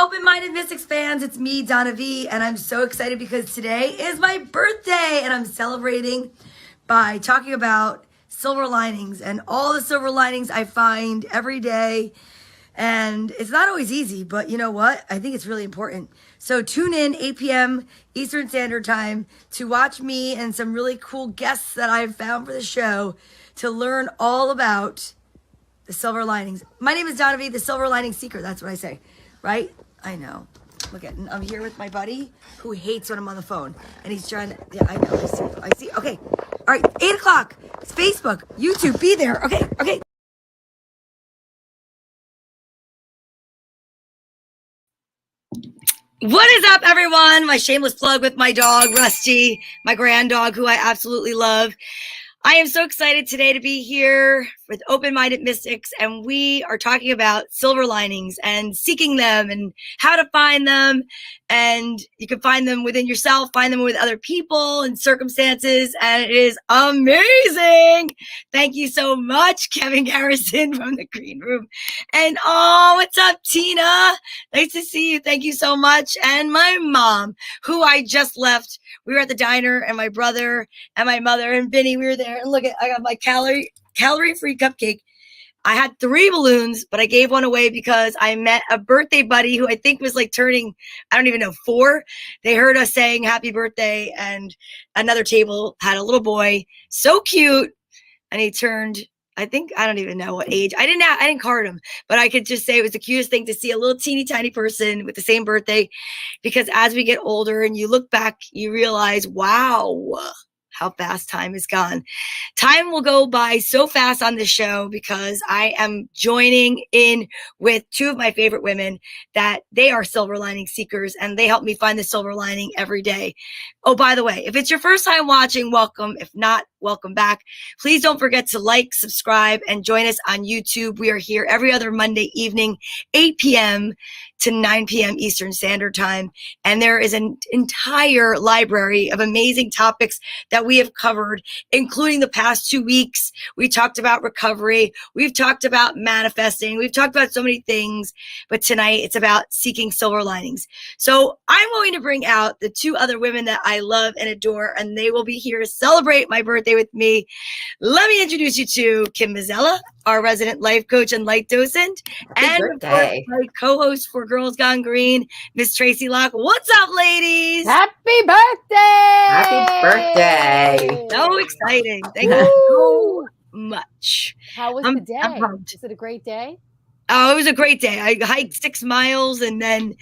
Open-minded Mystics fans, it's me, Donna Vee, and I'm so excited because today is my birthday, and I'm celebrating by talking about silver linings and all the silver linings I find every day. And it's not always easy, but you know what? I think it's really important. So tune in 8 p.m. Eastern Standard Time to watch me and some really cool guests that I've found for the show to learn all about the silver linings. My name is Donna Vee, the silver lining seeker. That's what I say, right? I know. Look at, I'm here with my buddy who hates when I'm on the phone, and he's trying to. Yeah, I know. I see. Okay, all right. 8 o'clock. It's Facebook, YouTube. Be there. Okay. What is up, everyone? My shameless plug with my dog, Rusty, my grand dog, who I absolutely love. I am so excited today to be here with Open-Minded Mystics, and we are talking about silver linings and seeking them and how to find them. And you can find them within yourself, find them with other people and circumstances, and it is amazing. Thank you so much, Kevin Garrison from the green room. And oh, what's up, Tina? Nice to see you. Thank you so much. And my mom, who I just left. We were at the diner, and my brother and my mother and Vinny, we were there. And look, I got my calorie-free cupcake. I had 3 balloons, but I gave one away because I met a birthday buddy who I think was like turning, I don't even know, 4. They heard us saying happy birthday, and another table had a little boy, so cute, and he turned, I think, I don't even know what age. I didn't card him, but I could just say it was the cutest thing to see a little teeny tiny person with the same birthday, because as we get older and you look back, you realize, wow, how fast time is gone. Time will go by so fast on this show because I am joining in with 2 of my favorite women that they are silver lining seekers, and they help me find the silver lining every day. Oh, by the way, if it's your first time watching, welcome. If not, welcome back. Please don't forget to like, subscribe, and join us on YouTube. We are here every other Monday evening, 8 p.m. to 9 p.m. Eastern Standard Time. And there is an entire library of amazing topics that we have covered, including the past 2 weeks. We talked about recovery. We've talked about manifesting. We've talked about so many things. But tonight it's about seeking silver linings. So I'm going to bring out the 2 other women that I love and adore, and they will be here to celebrate my birthday with me. Let me introduce you to Kim Mazzella, our resident life coach and light docent, and of course, my co-host for Girls Gone Green, Miss Tracy Locke. What's up, ladies? Happy birthday! Happy birthday! So exciting! Thank you so much. How was the day? Was it a great day? Oh, it was a great day. I hiked 6 miles and then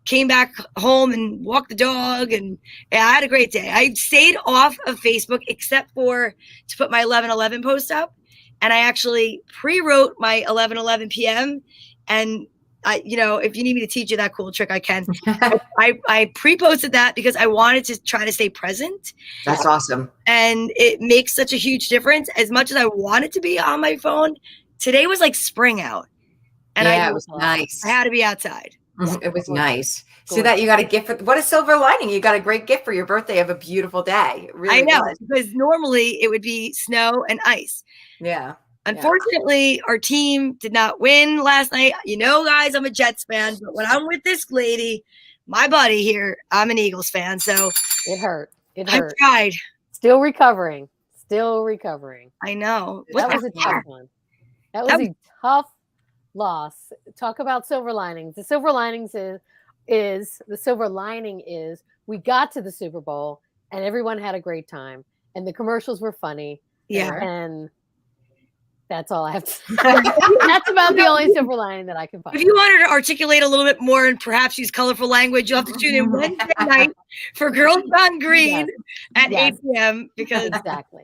came back home and walked the dog, and yeah, I had a great day. I stayed off of Facebook except for to put my 11:11 post up, and I actually pre-wrote my 11:11 p.m. and if you need me to teach you that cool trick, I can. I pre-posted that because I wanted to try to stay present. That's awesome. And it makes such a huge difference. As much as I wanted to be on my phone, today was like spring out. And it was nice. I had to be outside. It was nice. So that you got a gift what a silver lining. You got a great gift for your birthday of a beautiful day. Really, I know, because normally it would be snow and ice. Yeah. Unfortunately, our team did not win last night. You know, guys, I'm a Jets fan, but when I'm with this lady, my buddy here, I'm an Eagles fan. So it hurt. I tried. Still recovering. I know. That was a tough one. That was a tough loss. Talk about silver linings. The silver linings is we got to the Super Bowl and everyone had a great time and the commercials were funny. Yeah. And that's all I have to say. That's about the only silver lining that I can find. If you wanted to articulate a little bit more and perhaps use colorful language, you'll have to tune in Wednesday night for Girls Gone Green at 8 p.m. because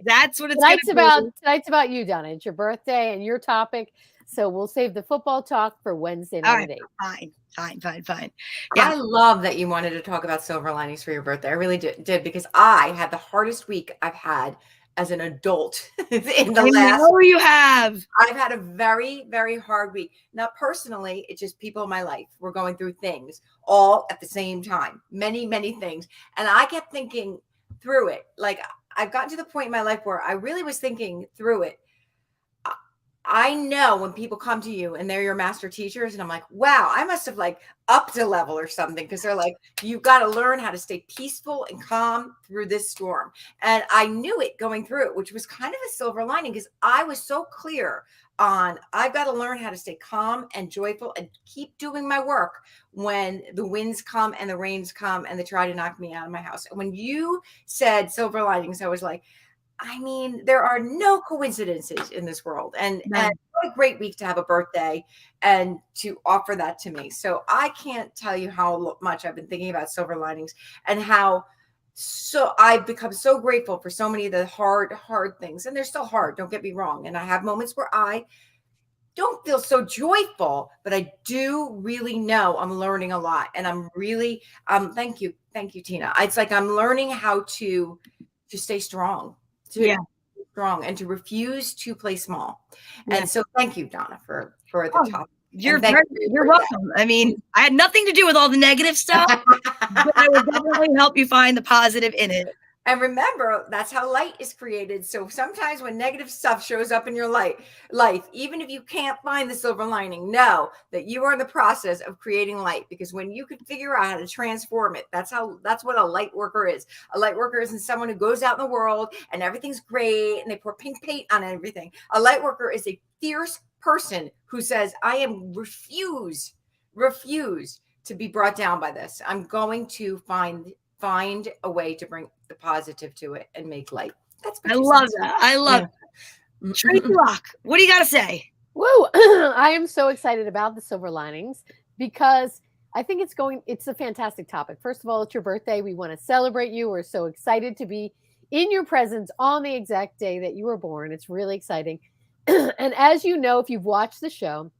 that's what it's Tonight's about you, Donna. It's your birthday and your topic. So we'll save the football talk for Wednesday night at 8. Fine. Yeah. I love that you wanted to talk about silver linings for your birthday. I really did because I had the hardest week I've had as an adult in the last. I know you have. I've had a very, very hard week. Not personally, it's just people in my life. We're going through things all at the same time. Many, many things. And I kept thinking through it. Like I've gotten to the point in my life where I really was thinking through it. I know when people come to you and they're your master teachers, and I'm like, wow, I must have like upped a level or something, because they're like, you've got to learn how to stay peaceful and calm through this storm. And I knew it going through it, which was kind of a silver lining, because I was so clear on I've got to learn how to stay calm and joyful and keep doing my work when the winds come and the rains come and they try to knock me out of my house. And when you said silver linings, I was like, I mean, there are no coincidences in this world. And what a great week to have a birthday and to offer that to me. So I can't tell you how much I've been thinking about silver linings, and how so I've become so grateful for so many of the hard things. And they're still hard, don't get me wrong. And I have moments where I don't feel so joyful, but I do really know I'm learning a lot. And I'm really, thank you, Tina. It's like I'm learning how to stay strong. Strong and to refuse to play small. And so thank you, Donna, for the topic. You're welcome. I mean, I had nothing to do with all the negative stuff, but I will definitely help you find the positive in it. And remember, that's how light is created. So sometimes when negative stuff shows up in your life, even if you can't find the silver lining, know that you are in the process of creating light. Because when you can figure out how to transform it, that's what a light worker is. A light worker isn't someone who goes out in the world and everything's great and they pour pink paint on everything. A light worker is a fierce person who says, I am refuse to be brought down by this. I'm going to find a way to bring the positive to it and make light. I love that. I love it. Tracy Locke, what do you got to say? Woo! I am so excited about the silver linings, because I think it's a fantastic topic. First of all, it's your birthday. We want to celebrate you. We're so excited to be in your presence on the exact day that you were born. It's really exciting. And as you know, if you've watched the show,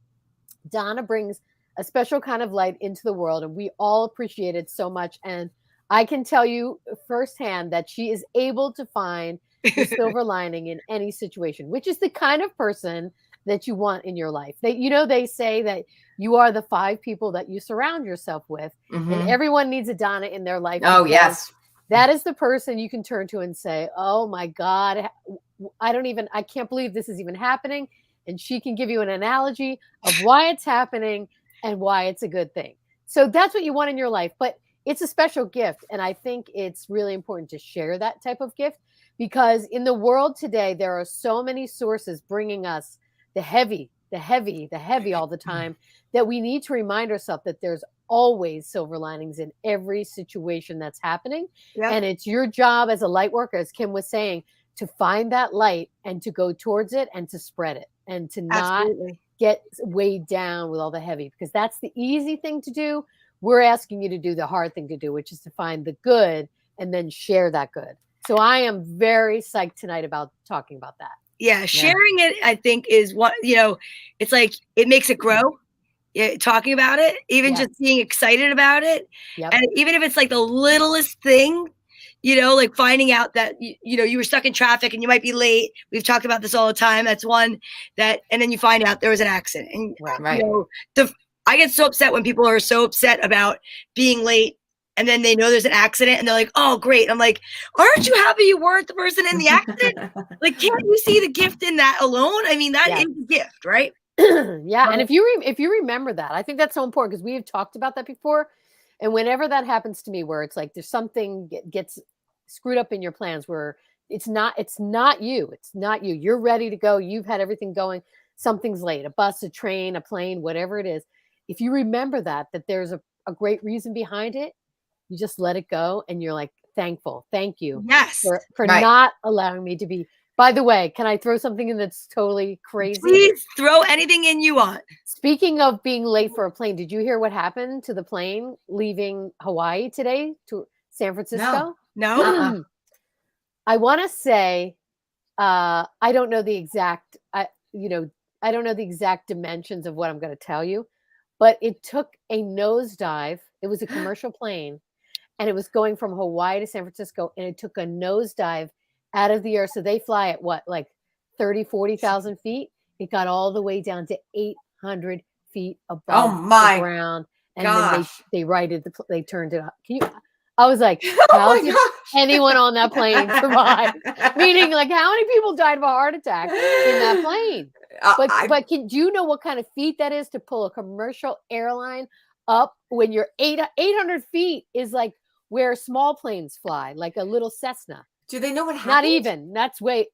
Donna brings a special kind of light into the world, and we all appreciate it so much. And I can tell you firsthand that she is able to find the silver lining in any situation, which is the kind of person that you want in your life. They say that you are the 5 people that you surround yourself with, and everyone needs a Donna in their life. Oh, yes. That is the person you can turn to and say, oh my God, I can't believe this is even happening. And she can give you an analogy of why it's happening and why it's a good thing. So that's what you want in your life. But it's a special gift. And I think it's really important to share that type of gift, because in the world today, there are so many sources bringing us the heavy all the time, that we need to remind ourselves that there's always silver linings in every situation that's happening. Yep. And it's your job as a light worker, as Kim was saying, to find that light and to go towards it and to spread it, and to not get weighed down with all the heavy, because that's the easy thing to do. We're asking you to do the hard thing to do, which is to find the good and then share that good. So I am very psyched tonight about talking about that. Yeah, sharing it, I think, is what, it's like, it makes it grow. Talking about it, even just being excited about it. Yep. And even if it's like the littlest thing, like finding out that, you were stuck in traffic and you might be late. We've talked about this all the time. That's one and then you find out there was an accident. And, I get so upset when people are so upset about being late, and then they know there's an accident and they're like, oh, great. I'm like, aren't you happy you weren't the person in the accident? Like, can't you see the gift in that alone? I mean, that is a gift, right? And if you remember that, I think that's so important, because we have talked about that before. And whenever that happens to me, where it's like there's something gets screwed up in your plans, where it's not you. You're ready to go. You've had everything going. Something's late, a bus, a train, a plane, whatever it is. If you remember that there's a great reason behind it, you just let it go, and you're like, thankful. Thank you for not allowing me to be. By the way, can I throw something in that's totally crazy? Please throw anything in you want. Speaking of being late for a plane, did you hear what happened to the plane leaving Hawaii today to San Francisco? No. I want to say, I don't know the exact, I don't know the exact dimensions of what I'm going to tell you, but it took a nosedive. It was a commercial plane, and it was going from Hawaii to San Francisco, and it took a nosedive out of the air. So they fly at what, like 30, 40,000 feet? It got all the way down to 800 feet above the ground. And then they righted they turned it up. I was like, Oh how my did gosh. anyone on that plane survive? Meaning, like, how many people died of a heart attack in that plane? But do you know what kind of feat that is to pull a commercial airline up when you're 800 feet is like where small planes fly, like a little Cessna. Do they know what happened? Not even. That's way.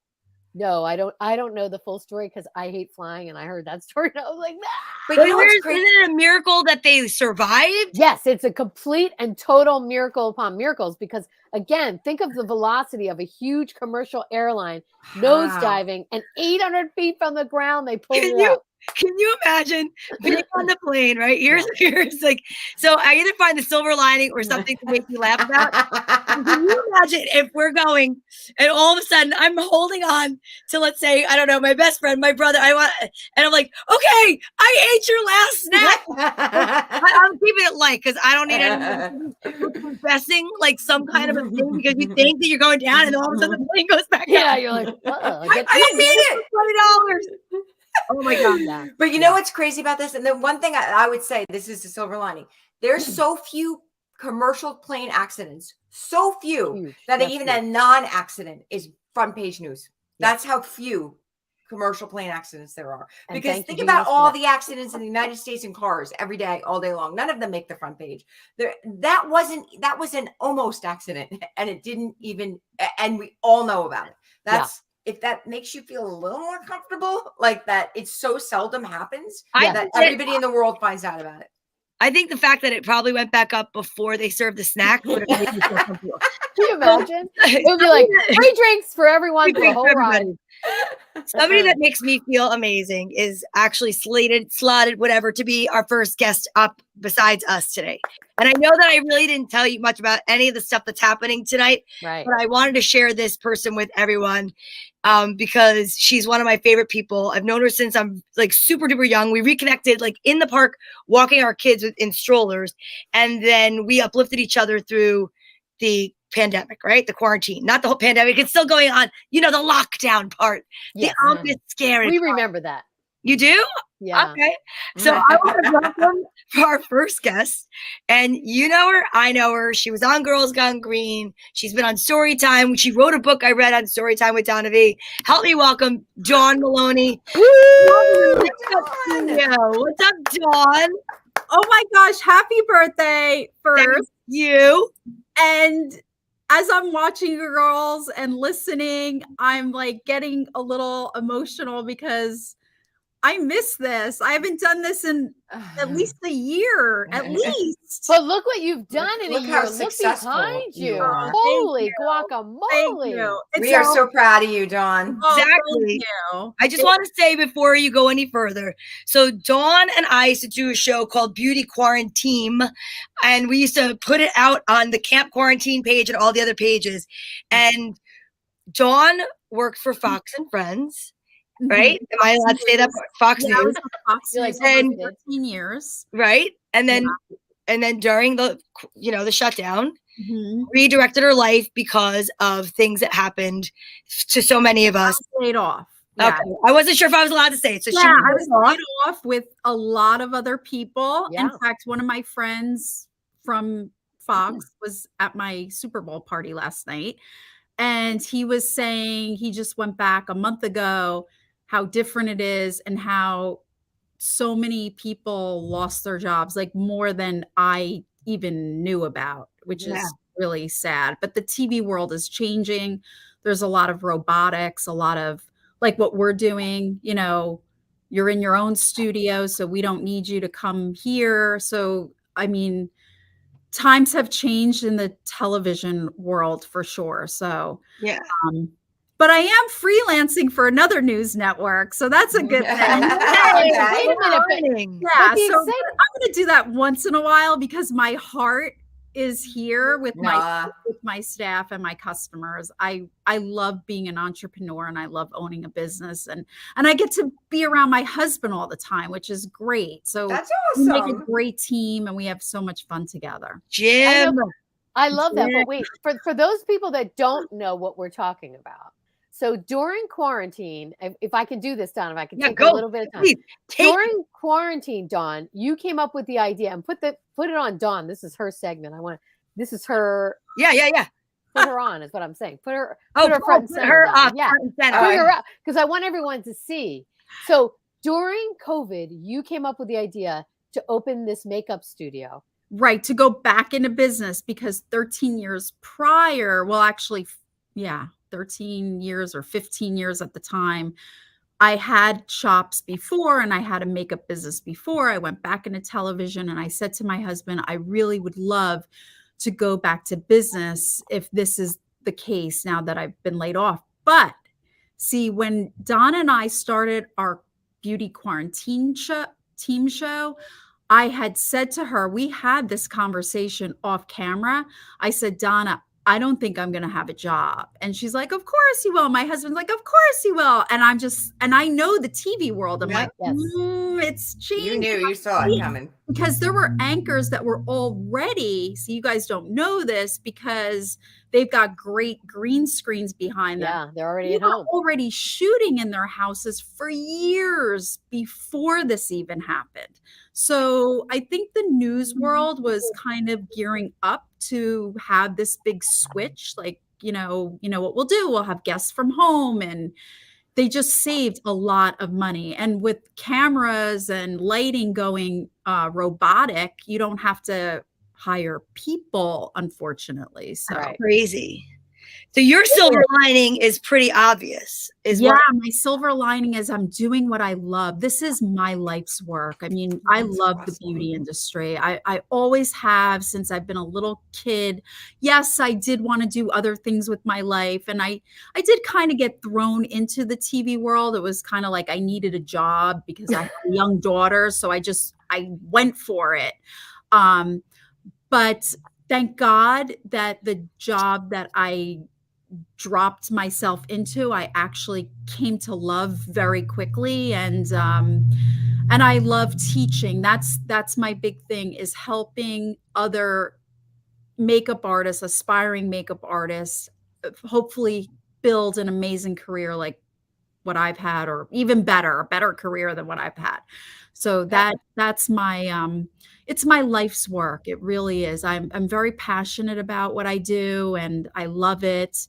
No, I don't know the full story because I hate flying, and I heard that story and I was like, nah. But you know what's crazy? Isn't it a miracle that they survived? Yes, it's a complete and total miracle upon miracles because, again, think of the velocity of a huge commercial airline nosediving and 800 feet from the ground, they pulled it out. Can you imagine being on the plane, right? Here's like, so I either find the silver lining or something to make me laugh about. Can you imagine if we're going and all of a sudden I'm holding on to, let's say, I don't know, my best friend, my brother, and I'm like, okay, I ate your last snack. I'm keeping it light because I don't need anyone confessing like some kind of a thing because you think that you're going down and all of a sudden the plane goes back up. You're like, I didn't mean it. $20. Oh my God. Yeah. But you know what's crazy about this? And the one thing I would say, this is the silver lining. There's so few commercial plane accidents, so few that even a non-accident is front page news. That's how few commercial plane accidents there are. Because think about all the accidents in the United States in cars every day, all day long. None of them make the front page. That was an almost accident, and it didn't even. And we all know about it. If that makes you feel a little more comfortable, like that, it so seldom happens that everybody in the world finds out about it. I think the fact that it probably went back up before they served the snack would have made me feel comfortable. Can you imagine? It would be like free drinks for everyone for the whole ride. Somebody that makes me feel amazing is actually slotted, whatever, to be our first guest up besides us today. And I know that I really didn't tell you much about any of the stuff that's happening tonight, but I wanted to share this person with everyone because she's one of my favorite people. I've known her since I'm like super duper young. We reconnected like in the park, walking our kids in strollers. And then we uplifted each other through the pandemic, right? The quarantine, not the whole pandemic. It's still going on. You know, the lockdown part, the obvious scary. We remember that. You do? Yeah. Okay. So I want to welcome our first guest. And you know her. I know her. She was on Girls Gone Green. She's been on Storytime. She wrote a book I read on Storytime with Donna Vee. Help me welcome Dawn Maloney. What's up, Dawn? Oh my gosh. Happy birthday first. Thank you. And as I'm watching you girls and listening, I'm like getting a little emotional because I miss this. I haven't done this in at least a year, at least. But look what you've done in a year. Look behind you. Holy guacamole. We are so proud of you, Dawn. Exactly. I just want to say before you go any further. So Dawn and I used to do a show called Beauty Quarantine, and we used to put it out on the Camp Quarantine page and all the other pages. And Dawn worked for Fox and Friends. Right? Am I allowed to say that? Fox News. Fox News and 13 years. Right. And then during the shutdown, redirected her life because of things that happened to so many of us. Laid off. Okay. I wasn't sure if I was allowed to say it. So I was laid off with a lot of other people. Yeah. In fact, one of my friends from Fox was at my Super Bowl party last night. And he was saying he just went back a month ago, how different it is and how so many people lost their jobs, like more than I even knew about, which is really sad. But the TV world is changing. There's a lot of robotics, a lot of like what we're doing, you know, you're in your own studio, so we don't need you to come here. So, I mean, times have changed in the television world for sure. So, but I am freelancing for another news network, so that's a good thing. So I'm going to do that once in a while because my heart is here with my staff and my customers. I love being an entrepreneur and I love owning a business and I get to be around my husband all the time, which is great. So that's awesome. We make a great team and we have so much fun together. Jim, I love that. But wait, for those people that don't know what we're talking about. So during quarantine, if I can do this, Dawn, if I can take a little bit of time. During quarantine, Dawn, you came up with the idea and put it on Dawn. This is her segment. I want This is her. Yeah. Put her on is what I'm saying. Put her Put front and center. her Donna. up Yeah. front and center. Put her up because I want everyone to see. So during COVID, you came up with the idea to open this makeup studio. Right, to go back into business because 13 years prior, well, actually, 13 years or 15 years at the time, I had shops before and I had a makeup business before. I went back into television and I said to my husband, I really would love to go back to business if this is the case now that I've been laid off. But see, when Donna and I started our beauty quarantine team show, I had said to her, we had this conversation off camera. I said, Donna, I don't think I'm going to have a job. And she's like, of course you will. My husband's like, of course you will. And and I know the TV world. I'm like, it's changing. You saw it coming. Because there were anchors that were already, so you guys don't know this because they've got great green screens behind them. Yeah, they're already at home. Already shooting in their houses for years before this even happened. So I think the news world was kind of gearing up to have this big switch. Like, you know what we'll do? We'll have guests from home, and they just saved a lot of money. And with cameras and lighting going robotic, you don't have to hire people, unfortunately. So crazy. So your silver lining is pretty obvious. My silver lining is I'm doing what I love. This is my life's work. I mean, I love the beauty industry. I always have since I've been a little kid. Yes, I did want to do other things with my life. And I did kind of get thrown into the TV world. It was kind of like I needed a job because I have a young daughter. So I went for it. But thank God that the job that I dropped myself into, I actually came to love very quickly. And I love teaching. That's my big thing, is helping other makeup artists, aspiring makeup artists, hopefully build an amazing career like what I've had, or even better, a better career than what I've had. So that's my it's my life's work. It really is. I'm very passionate about what I do, and I love it.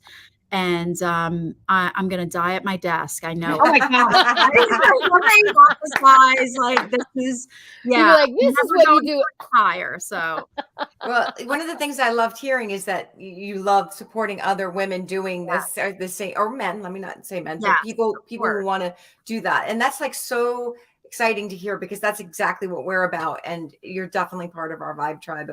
And I'm going to die at my desk. I know. Oh my God. Like this is, You're like, this is what you do. Higher. So, well, one of the things I loved hearing is that you love supporting other women doing this, or the same, or men. Let me not say men. So people who want to do that, and that's like so exciting to hear, because that's exactly what we're about. And you're definitely part of our vibe tribe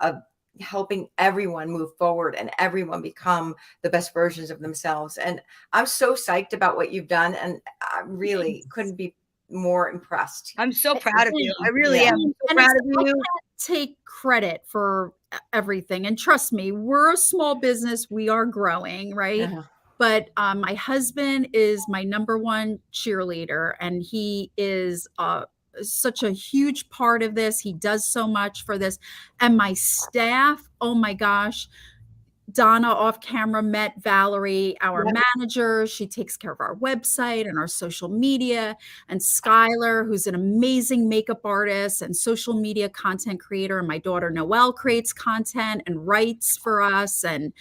of helping everyone move forward and everyone become the best versions of themselves. And I'm so psyched about what you've done, and I really couldn't be more impressed. I'm so proud of you. I really am. So proud of you. I can't take credit for everything. And trust me, we're a small business. We are growing, right? But my husband is my number one cheerleader, and he is such a huge part of this. He does so much for this. And my staff, oh my gosh, Donna off camera met Valerie, our manager. She takes care of our website and our social media. And Skylar, who's an amazing makeup artist and social media content creator. And my daughter Noelle creates content and writes for us. And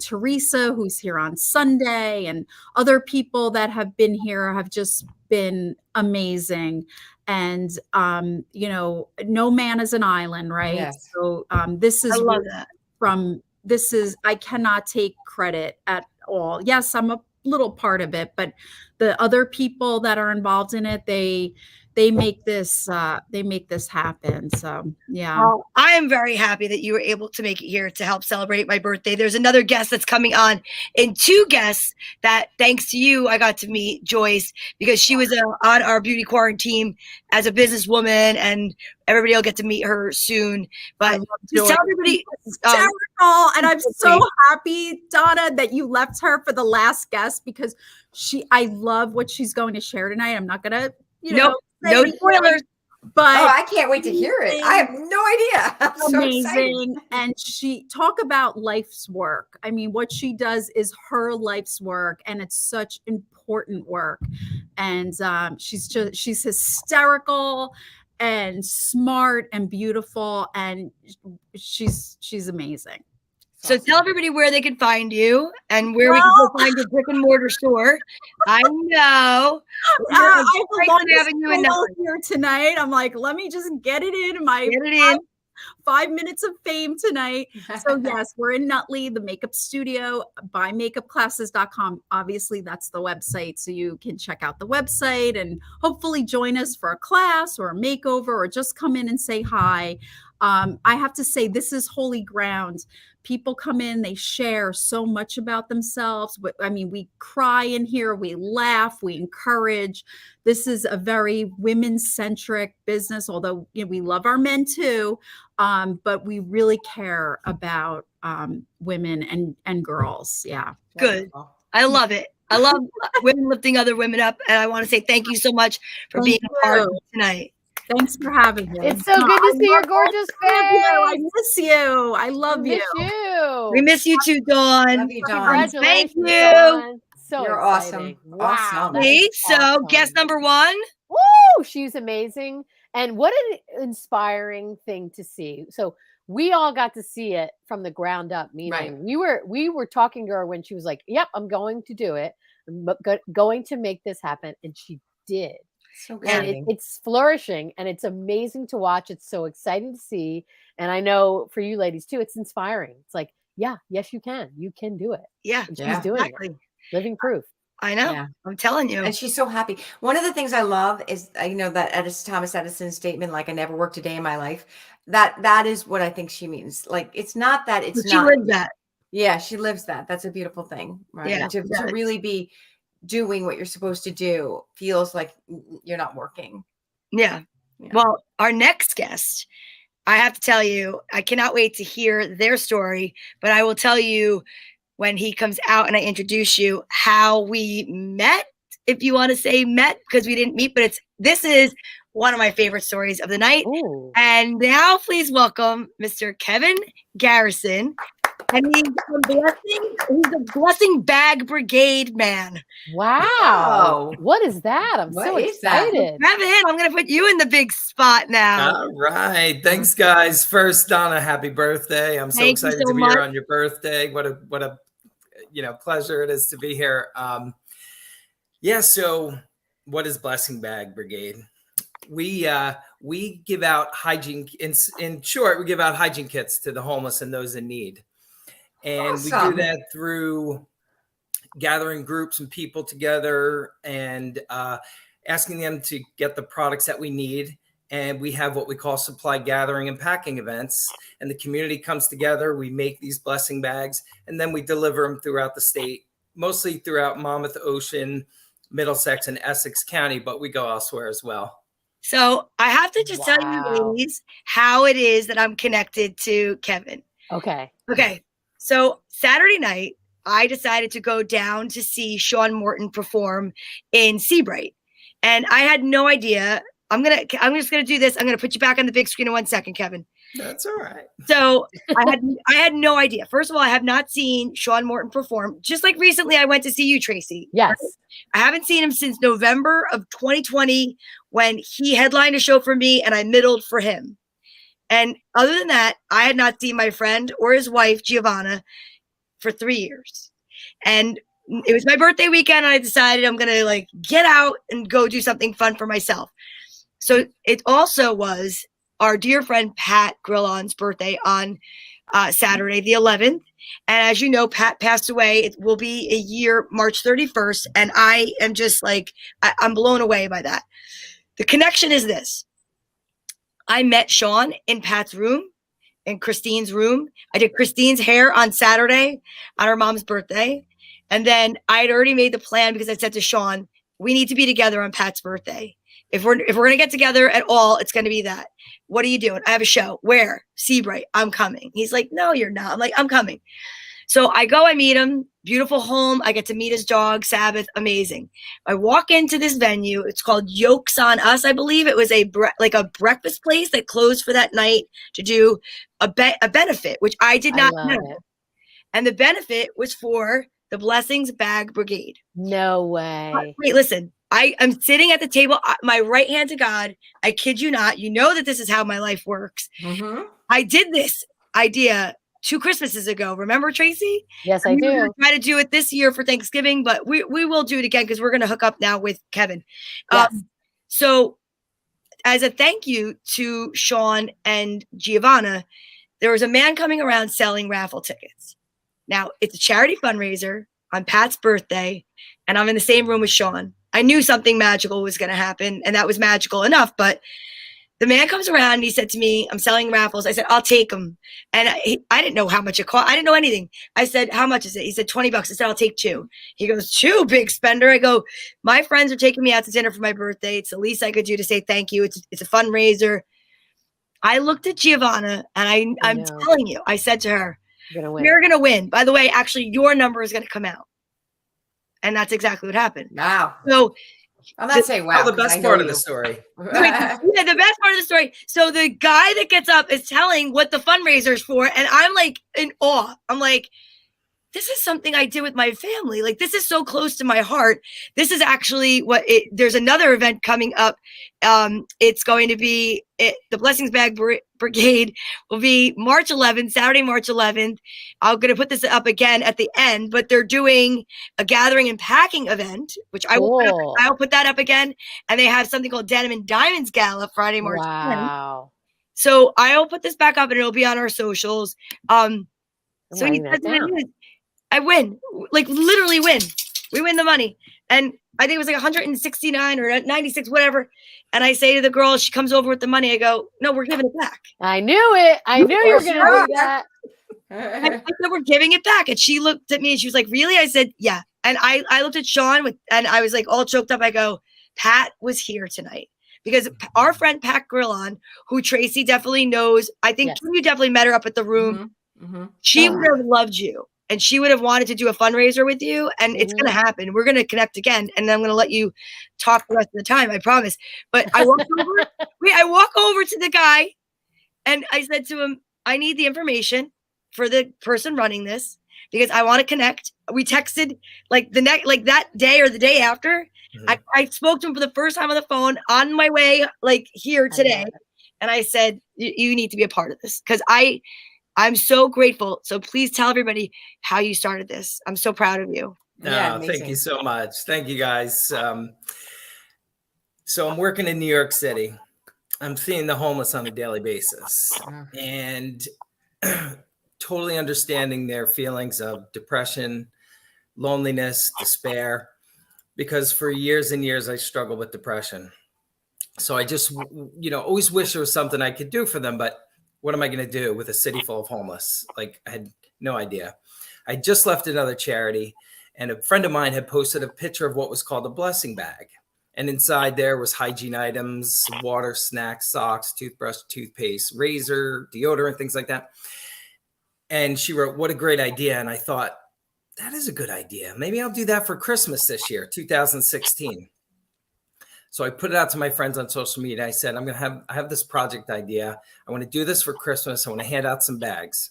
Teresa, who's here on Sunday, and other people that have been here have just been amazing. And no man is an island, right? Yes. So this is, I love that. I cannot take credit at all. Yes, I'm a little part of it, but the other people that are involved in it, they make this happen. So yeah. Well, I am very happy that you were able to make it here to help celebrate my birthday. There's another guest that's coming on, and two guests that, thanks to you, I got to meet Joyce, because she was on our beauty quarantine as a businesswoman, and everybody will get to meet her soon. But just tell everybody. And I'm so happy, Donna, that you left her for the last guest, because I love what she's going to share tonight. I'm not gonna, no spoilers. But I can't wait to hear it. I have no idea. I'm amazing. So excited. And she talk about life's work. I mean, what she does is her life's work, and it's such important work. And she's hysterical. and smart and beautiful, and she's amazing. So tell everybody where they can find you and where we can go find your brick and mortar store. I know. I have the longest here tonight. I'm like, let me just get it in 5 minutes of fame tonight. So yes, we're in Nutley, the makeup studio, buymakeupclasses.com. Obviously, that's the website. So you can check out the website and hopefully join us for a class or a makeover, or just come in and say hi. I have to say, this is holy ground. People come in, they share so much about themselves. I mean, we cry in here, we laugh, we encourage. This is a very women-centric business, although we love our men too, but we really care about women and girls. Yeah. Good. I love it. I love women lifting other women up. And I want to say thank you so much for being a part of tonight. Thanks for having me. It's so good to see your gorgeous face. I miss you. I love you. We miss you too, Dawn. Love you, Dawn. Thank you. Dawn. So you're exciting. awesome. Wow. Awesome. So awesome. guest number 1. Woo! She's amazing. And what an inspiring thing to see. So we all got to see it from the ground up. Meaning we were talking to her when she was like, yep, I'm going to do it. I'm going to make this happen. And she did. So and it's flourishing, and it's amazing to watch. It's so exciting to see. And I know for you ladies too, it's inspiring. It's like, yeah, yes, you can do it. Yeah. And she's doing it. Living proof. I know. Yeah. I'm telling you. And she's so happy. One of the things I love is, that Thomas Edison statement, like, I never worked a day in my life. That is what I think she means. Like, it's not that it's she lives that. Yeah, she lives that. That's a beautiful thing, right? Yeah, to really be doing what you're supposed to do feels like you're not working. Yeah. Well, our next guest, I have to tell you, I cannot wait to hear their story, but I will tell you when he comes out and I introduce you how we met, if you want to say met, because we didn't meet, but this is one of my favorite stories of the night. Ooh. And now please welcome Mr. Kevin Garrison. And he's a blessing bag brigade man. Wow. What is that? I'm so excited. Kevin, I'm going to put you in the big spot now. All right. Thanks, guys. First, Donna, happy birthday. I'm so excited to be here on your birthday. What a pleasure it is to be here. So what is Blessing Bag Brigade? We give out hygiene, in short, we give out hygiene kits to the homeless and those in need. And we do that through gathering groups and people together and asking them to get the products that we need. And we have what we call supply gathering and packing events. And the community comes together. We make these blessing bags, and then we deliver them throughout the state, mostly throughout Monmouth, Ocean, Middlesex, and Essex County, but we go elsewhere as well. So I have to just tell you, ladies, how it is that I'm connected to Kevin. Okay. So Saturday night, I decided to go down to see Sean Morton perform in Seabright. And I had no idea. I'm just gonna do this. I'm gonna put you back on the big screen in 1 second, Kevin. That's all right. So I had no idea. First of all, I have not seen Sean Morton perform. Just like recently, I went to see you, Tracy. Yes. Right? I haven't seen him since November of 2020 when he headlined a show for me and I middled for him. And other than that, I had not seen my friend or his wife, Giovanna, for 3 years. And it was my birthday weekend. And I decided I'm going to get out and go do something fun for myself. So it also was our dear friend, Pat Grillon's birthday on Saturday, the 11th. And as you know, Pat passed away. It will be a year, March 31st. And I am just I'm blown away by that. The connection is this. I met Sean in Pat's room, in Christine's room. I did Christine's hair on Saturday on her mom's birthday. And then I had already made the plan because I said to Sean, we need to be together on Pat's birthday. If we're going to get together at all, it's going to be that. What are you doing? I have a show. Where? Seabright. I'm coming. He's like, no, you're not. I'm like, I'm coming. So I go, I meet him. Beautiful home. I get to meet his dog, Sabbath. Amazing. I walk into this venue. It's called Yolks on Us. I believe it was a breakfast place that closed for that night to do a benefit, which I did not know. And the benefit was for the Blessings Bag Brigade. No way. Wait, listen. I am sitting at the table, my right hand to God. I kid you not. You know that this is how my life works. Mm-hmm. I did this idea 2 Christmases ago. Remember, Tracy? Yes, I do. Try to do it this year for Thanksgiving, but we will do it again because we're going to hook up now with Kevin. Yes. So as a thank you to Sean and Giovanna, there was a man coming around selling raffle tickets. Now, it's a charity fundraiser on Pat's birthday, and I'm in the same room with Sean. I knew something magical was going to happen, and that was magical enough, but the man comes around and he said to me, I'm selling raffles. I said, I'll take them. And I didn't know how much it cost. I didn't know anything. I said, how much is it? He said, $20. I said, I'll take 2. He goes, 2, big spender. I go, my friends are taking me out to dinner for my birthday. It's the least I could do to say thank you. It's a fundraiser. I looked at Giovanna and I'm telling you, I said to her, you're going to win. By the way, actually, your number is going to come out. And that's exactly what happened. Wow. So I'm not saying wow. The best part of the story. Yeah, the best part of the story. So the guy that gets up is telling what the fundraiser is for, and I'm like in awe. I'm like, this is something I did with my family. Like, this is so close to my heart. This is actually there's another event coming up. It's going to be the Blessings Bag Brigade will be March 11th, Saturday, March 11th. I'm going to put this up again at the end, but they're doing a gathering and packing event, which I'll put that up again. And they have something called Denim and Diamonds Gala Friday, March 10th. So I'll put this back up and it'll be on our socials. So he said I win, like literally win. We win the money. And I think it was like 169 or 96, whatever. And I say to the girl, she comes over with the money. I go, no, we're giving it back. I knew it. I knew you were going to do that. I said, we're giving it back. And she looked at me and she was like, really? I said, yeah. And I looked at Sean and I was like all choked up. I go, Pat was here tonight. Because our friend Pat Grillon, who Tracy definitely knows, I think you definitely met her up at the room. Mm-hmm. She would have loved you. And she would have wanted to do a fundraiser with you. And it's going to happen. We're going to connect again. And then I'm going to let you talk the rest of the time. I promise. But I walk over to the guy and I said to him, I need the information for the person running this because I want to connect. We texted like that day or the day after. Mm-hmm. I spoke to him for the first time on the phone on my way, like here today. And I said, you need to be a part of this because I'm so grateful. So please tell everybody how you started this. I'm so proud of you. Thank you so much. Thank you guys. So I'm working in New York City. I'm seeing the homeless on a daily basis and totally understanding their feelings of depression, loneliness, despair, because for years and years I struggled with depression. So I just, always wish there was something I could do for them, but what am I going to do with a city full of homeless? Like, I had no idea. I just left another charity and a friend of mine had posted a picture of what was called a blessing bag. And inside there was hygiene items, water, snacks, socks, toothbrush, toothpaste, razor, deodorant, things like that. And she wrote, what a great idea. And I thought, that is a good idea. Maybe I'll do that for Christmas this year, 2016. So I put it out to my friends on social media. I said, I have this project idea. I want to do this for Christmas. I want to hand out some bags.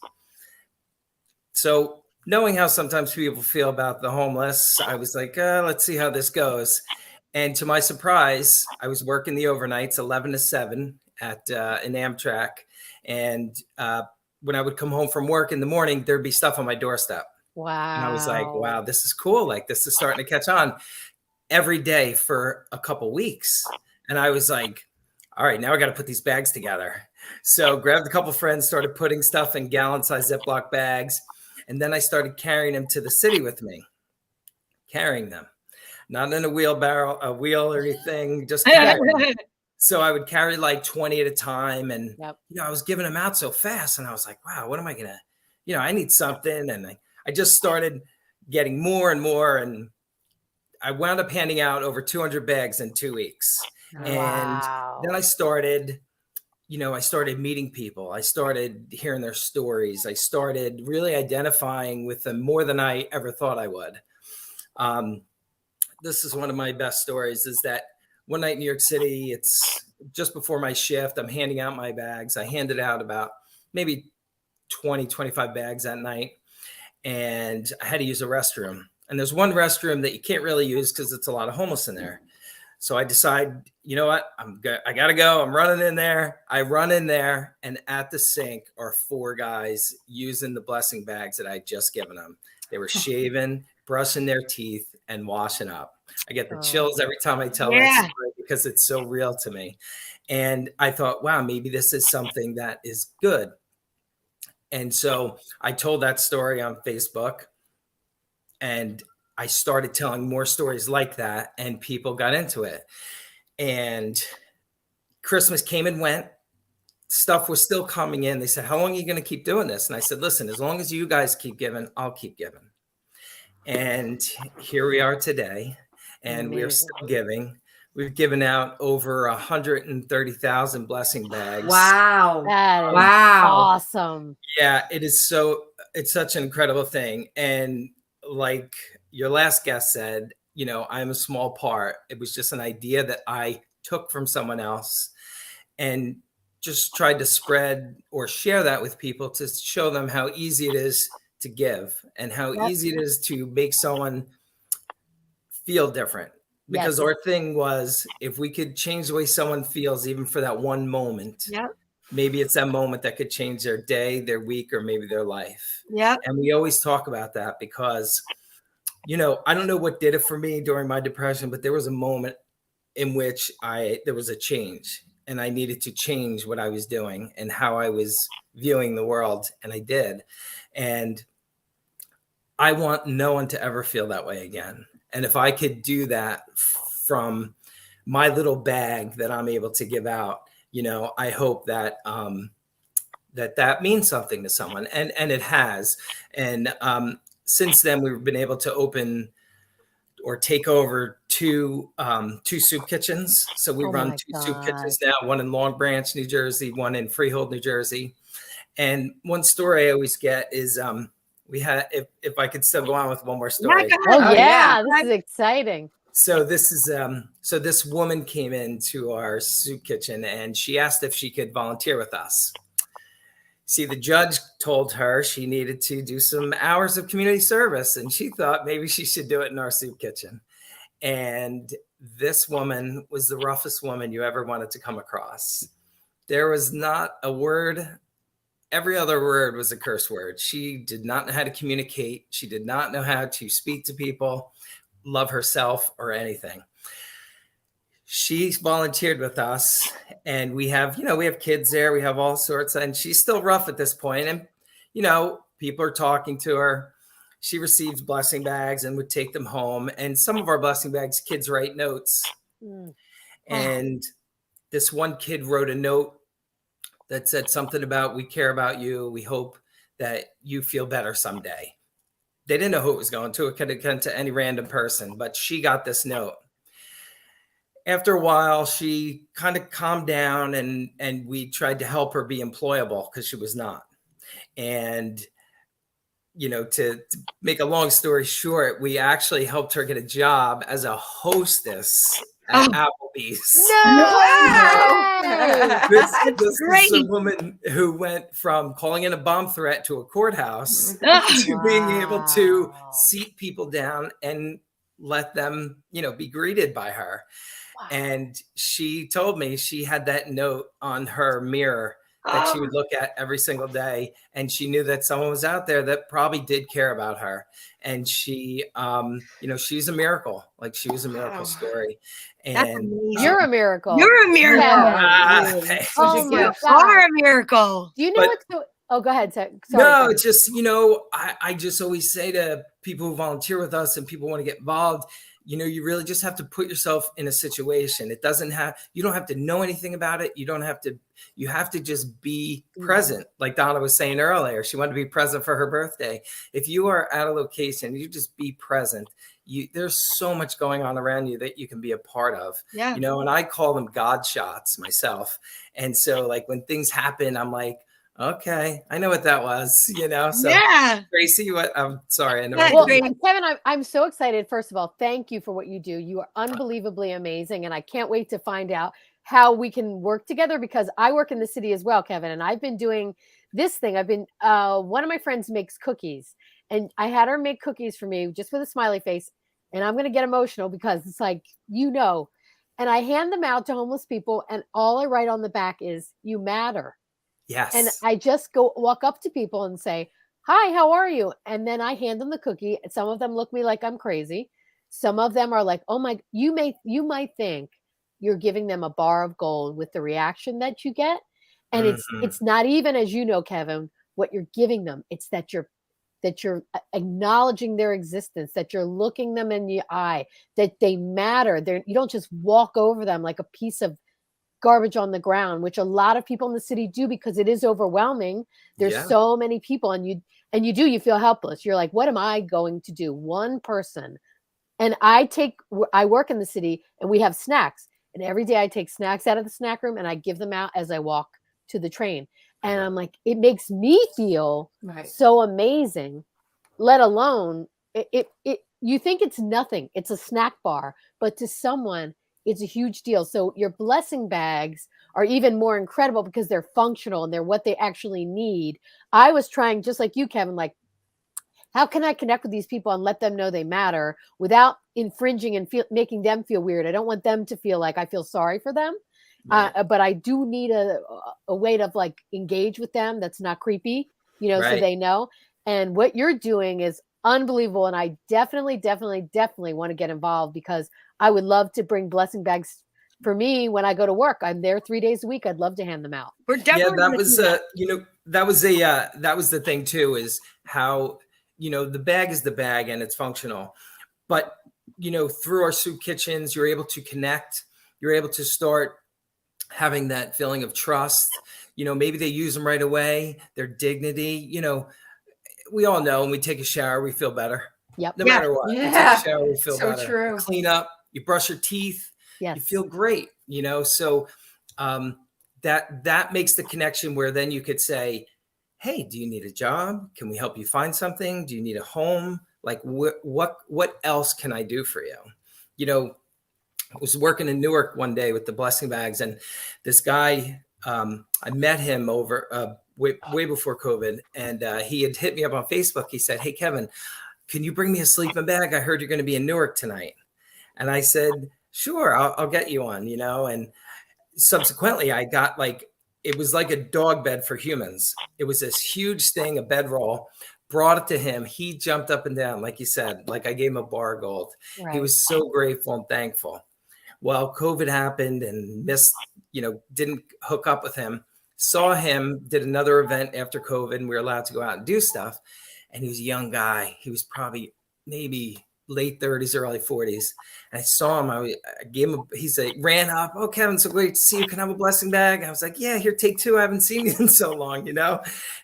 So knowing how sometimes people feel about the homeless, I was like, let's see how this goes. And to my surprise, I was working the overnights, 11 to 7 at an Amtrak. And when I would come home from work in the morning, there'd be stuff on my doorstep. Wow. And I was like, wow, this is cool. Like, this is starting to catch on. Every day for a couple weeks. And I was like, all right, now I got to put these bags together. So grabbed a couple friends, started putting stuff in gallon-sized Ziploc bags. And then I started carrying them to the city with me, carrying them, not in a wheelbarrow, a wheel or anything, just carrying them. So I would carry like 20 at a time. And, I was giving them out so fast. And I was like, wow, what am I going to, I need something. And I just started getting more and more. And I wound up handing out over 200 bags in 2 weeks. And then I started meeting people. I started hearing their stories. I started really identifying with them more than I ever thought I would. This is one of my best stories is that one night in New York City, it's just before my shift. I'm handing out my bags. I handed out about maybe 20, 25 bags that night. And I had to use a restroom. And there's one restroom that you can't really use because it's a lot of homeless in there. So I decide, you know what, I gotta go. I'm running in there. I run in there, and at the sink are 4 guys using the blessing bags that I just given them. They were shaving, brushing their teeth, and washing up. I get the chills every time I tell that story because it's so real to me. And I thought, wow, maybe this is something that is good. And so I told that story on Facebook, and I started telling more stories like that, and people got into it. And Christmas came and went. Stuff was still coming in. They said, how long are you going to keep doing this? And I said, listen, as long as you guys keep giving, I'll keep giving. And here we are today, and we're still giving. We've given out over 130,000 blessing bags. Wow. That is wow. awesome. Yeah, it's such an incredible thing. And like your last guest said, you know, I'm a small part. It was just an idea that I took from someone else and just tried to spread or share that with people to show them how easy it is to give and how easy it is to make someone feel different. Because our thing was, if we could change the way someone feels, even for that one moment, maybe it's that moment that could change their day, their week, or maybe their life. And we always talk about that because, you know, I don't know what did it for me during my depression, but there was a moment in which there was a change, and I needed to change what I was doing and how I was viewing the world. And I did. And I want no one to ever feel that way again. And if I could do that from my little bag that I'm able to give out, you know, I hope that that means something to someone, and it has. And since then, we've been able to open or take over two soup kitchens. So we run 2 soup kitchens now, one in Long Branch, New Jersey, one in Freehold, New Jersey. And one story I always get is we had, if I could still go on with one more story. This is exciting. So this is so this woman came into our soup kitchen, and she asked if she could volunteer with us. See, the judge told her she needed to do some hours of community service, and she thought maybe she should do it in our soup kitchen. And this woman was the roughest woman you ever wanted to come across. There was not a word. Every other word was a curse word. She did not know how to communicate. She did not know how to speak to people, love herself, or anything. She volunteered with us, and we have kids there. We have all sorts, and she's still rough at this point. And, you know, people are talking to her. She receives blessing bags and would take them home. And some of our blessing bags, kids write notes. And this one kid wrote a note that said something about, we care about you. We hope that you feel better someday. They didn't know who it was going to. It could have come to any random person, but she got this note. After a while, she kind of calmed down, and we tried to help her be employable because she was not. And, you know, to make a long story short, we actually helped her get a job as a hostess at Applebee's. This is a woman who went from calling in a bomb threat to a courthouse to being able to seat people down and let them, you know, be greeted by her. And she told me she had that note on her mirror that she would look at every single day. And she knew that someone was out there that probably did care about her. And she, you know, she's a miracle. Like, she was a miracle story. And you're a miracle. You're a miracle. You are a miracle. Do you know what's so? Oh, go ahead. Sorry. No, it's just, you know, I just always say to people who volunteer with us and people want to get involved, you know, you really just have to put yourself in a situation. It doesn't have, you don't have to know anything about it. You have to just be present. Like Donna was saying earlier, she wanted to be present for her birthday. If you are at a location, you just be present. There's so much going on around you that you can be a part of, you know, and I call them God shots myself. And so, like, when things happen, I'm like, okay, I know what that was, you know? So Tracy, I'm sorry. Kevin, I'm so excited. First of all, thank you for what you do. You are unbelievably amazing. And I can't wait to find out how we can work together, because I work in the city as well, Kevin. And I've been doing this thing. One of my friends makes cookies, and I had her make cookies for me just with a smiley face. And I'm going to get emotional because it's like, you know, and I hand them out to homeless people, and all I write on the back is "You matter." Yes. And I just walk up to people and say, "Hi, how are you?" And then I hand them the cookie. Some of them look at me like I'm crazy. Some of them are like, "Oh my," you might think you're giving them a bar of gold with the reaction that you get. And it's not even, as you know, Kevin, what you're giving them. It's that you're acknowledging their existence, that you're looking them in the eye, that they matter. You don't just walk over them like a piece of garbage on the ground, which a lot of people in the city do because it is overwhelming. There's so many people, and you feel helpless. You're like, what am I going to do? One person. And I work in the city, and we have snacks, and every day I take snacks out of the snack room and I give them out as I walk to the train. And I'm like, it makes me feel so amazing, let alone you think it's nothing. It's a snack bar, but to someone, it's a huge deal. So your blessing bags are even more incredible because they're functional and they're what they actually need. I was trying, just like you, Kevin, like, how can I connect with these people and let them know they matter without infringing and making them feel weird? I don't want them to feel like I feel sorry for them. But I do need a way to like engage with them that's not creepy, so they know. And what you're doing is unbelievable. And I definitely want to get involved because I would love to bring blessing bags for me when I go to work. I'm there 3 days a week. I'd love to hand them out. We're definitely that was the thing too, is how, the bag is the bag and it's functional. But, through our soup kitchens, you're able to connect, you're able to start having that feeling of trust. Maybe they use them right away, their dignity. We all know when we take a shower, we feel better. Yep. No matter what. Yeah. You take a shower, we feel So better. true. You clean up, you brush your teeth, Yes. you feel great, So that makes the connection where then you could say, hey, do you need a job? Can we help you find something? Do you need a home? Like what else can I do for you? I was working in Newark one day with the blessing bags, and this guy, I met him over way before COVID, and he had hit me up on Facebook. He said, hey, Kevin, can you bring me a sleeping bag? I heard you're going to be in Newark tonight. And I said, sure, I'll get you one, and subsequently I got it was like a dog bed for humans. It was this huge thing, a bedroll, brought it to him. He jumped up and down, like you said, like I gave him a bar of gold. Right. He was so grateful and thankful. Well, COVID happened and didn't hook up with him. Saw him, did another event after COVID, and we were allowed to go out and do stuff. And he was a young guy. He was probably maybe late 30s, early 40s. And I saw him. I gave him, ran up. Oh, Kevin, so great to see you. Can I have a blessing bag? And I was like, yeah, here, take two. I haven't seen you in so long,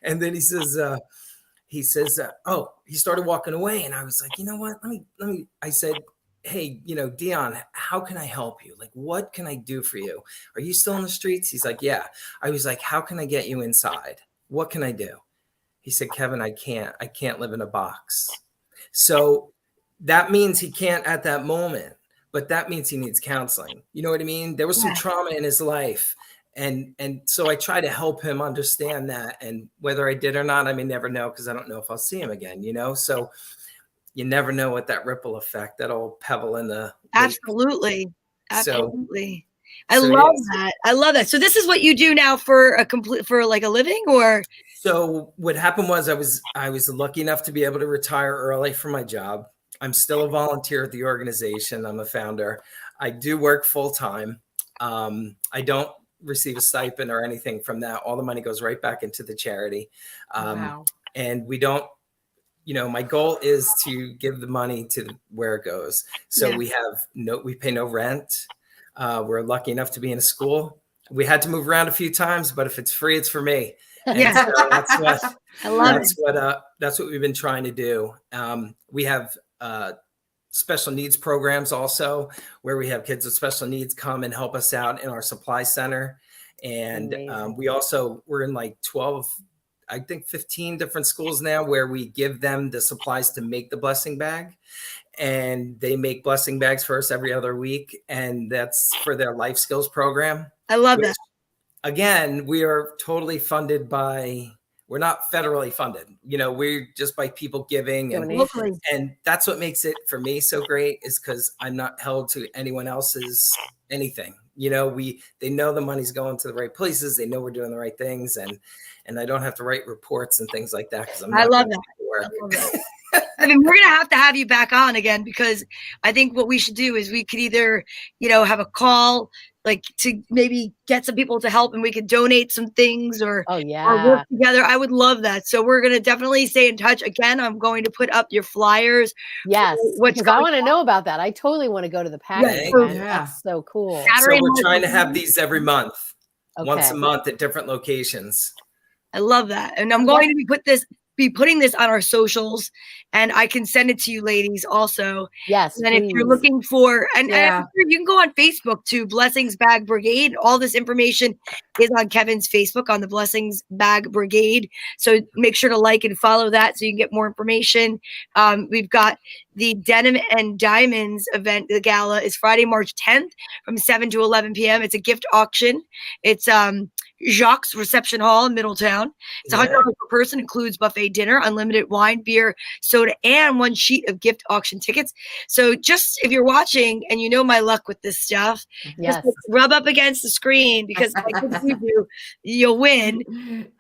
And then he says, oh, he started walking away. And I was like, you know what? Let me, I said, hey, Dion, how can I help you? Like, what can I do for you? Are you still in the streets? He's like, yeah. I was like, how can I get you inside? What can I do? He said, Kevin, I can't live in a box. So that means he can't at that moment, but that means he needs counseling. You know what I mean? There was some trauma in his life. And so I try to help him understand that. And whether I did or not, I may never know, because I don't know if I'll see him again, So you never know what that ripple effect, that old pebble in the Absolutely. lake. Absolutely. I love that. I love that. So this is what you do now for like a living, or? So what happened was I was lucky enough to be able to retire early from my job. I'm still a volunteer at the organization. I'm a founder. I do work full time. I don't receive a stipend or anything from that. All the money goes right back into the charity. Wow. And we don't, my goal is to give the money to where it goes. So we pay no rent. We're lucky enough to be in a school. We had to move around a few times, but if it's free, it's for me. And so that's what we've been trying to do. We have special needs programs also, where we have kids with special needs come and help us out in our supply center. And we're in like 15 different schools now, where we give them the supplies to make the blessing bag, and they make blessing bags for us every other week. And that's for their life skills program. I love that. Again, we are totally funded we're not federally funded, we're just by people giving. And that's what makes it for me so great, is because I'm not held to anyone else's anything. You know, they know the money's going to the right places. They know we're doing the right things, and I don't have to write reports and things like that because I'm not I love gonna do work. I love that. I mean, we're going to have you back on again, because I think what we should do is we could either, you know, have a call, like to maybe get some people to help, and we could donate some things or work together. I would love that. So we're going to definitely stay in touch. Again, I'm going to put up your flyers. Yes, because I want to know about that. I totally want to go to the packing event. That's so cool. So we're trying to have these every month, once a month at different locations. I love that. And I'm going to be putting this on our socials, and I can send it to you ladies also. Yes. And then if you're looking for, and you can go on Facebook to Blessings Bag Brigade. All this information is on Kevin's Facebook on the Blessings Bag Brigade. So make sure to like and follow that so you can get more information. We've got the Denim and Diamonds event. The gala is Friday, March 10th from 7 to 11 p.m. It's a gift auction. It's Jacques Reception Hall in Middletown. It's $100 per person, includes buffet dinner, unlimited wine, beer, soda, and 1 sheet of gift auction tickets. So just if you're watching and you know my luck with this stuff, just rub up against the screen, because I can see you'll win,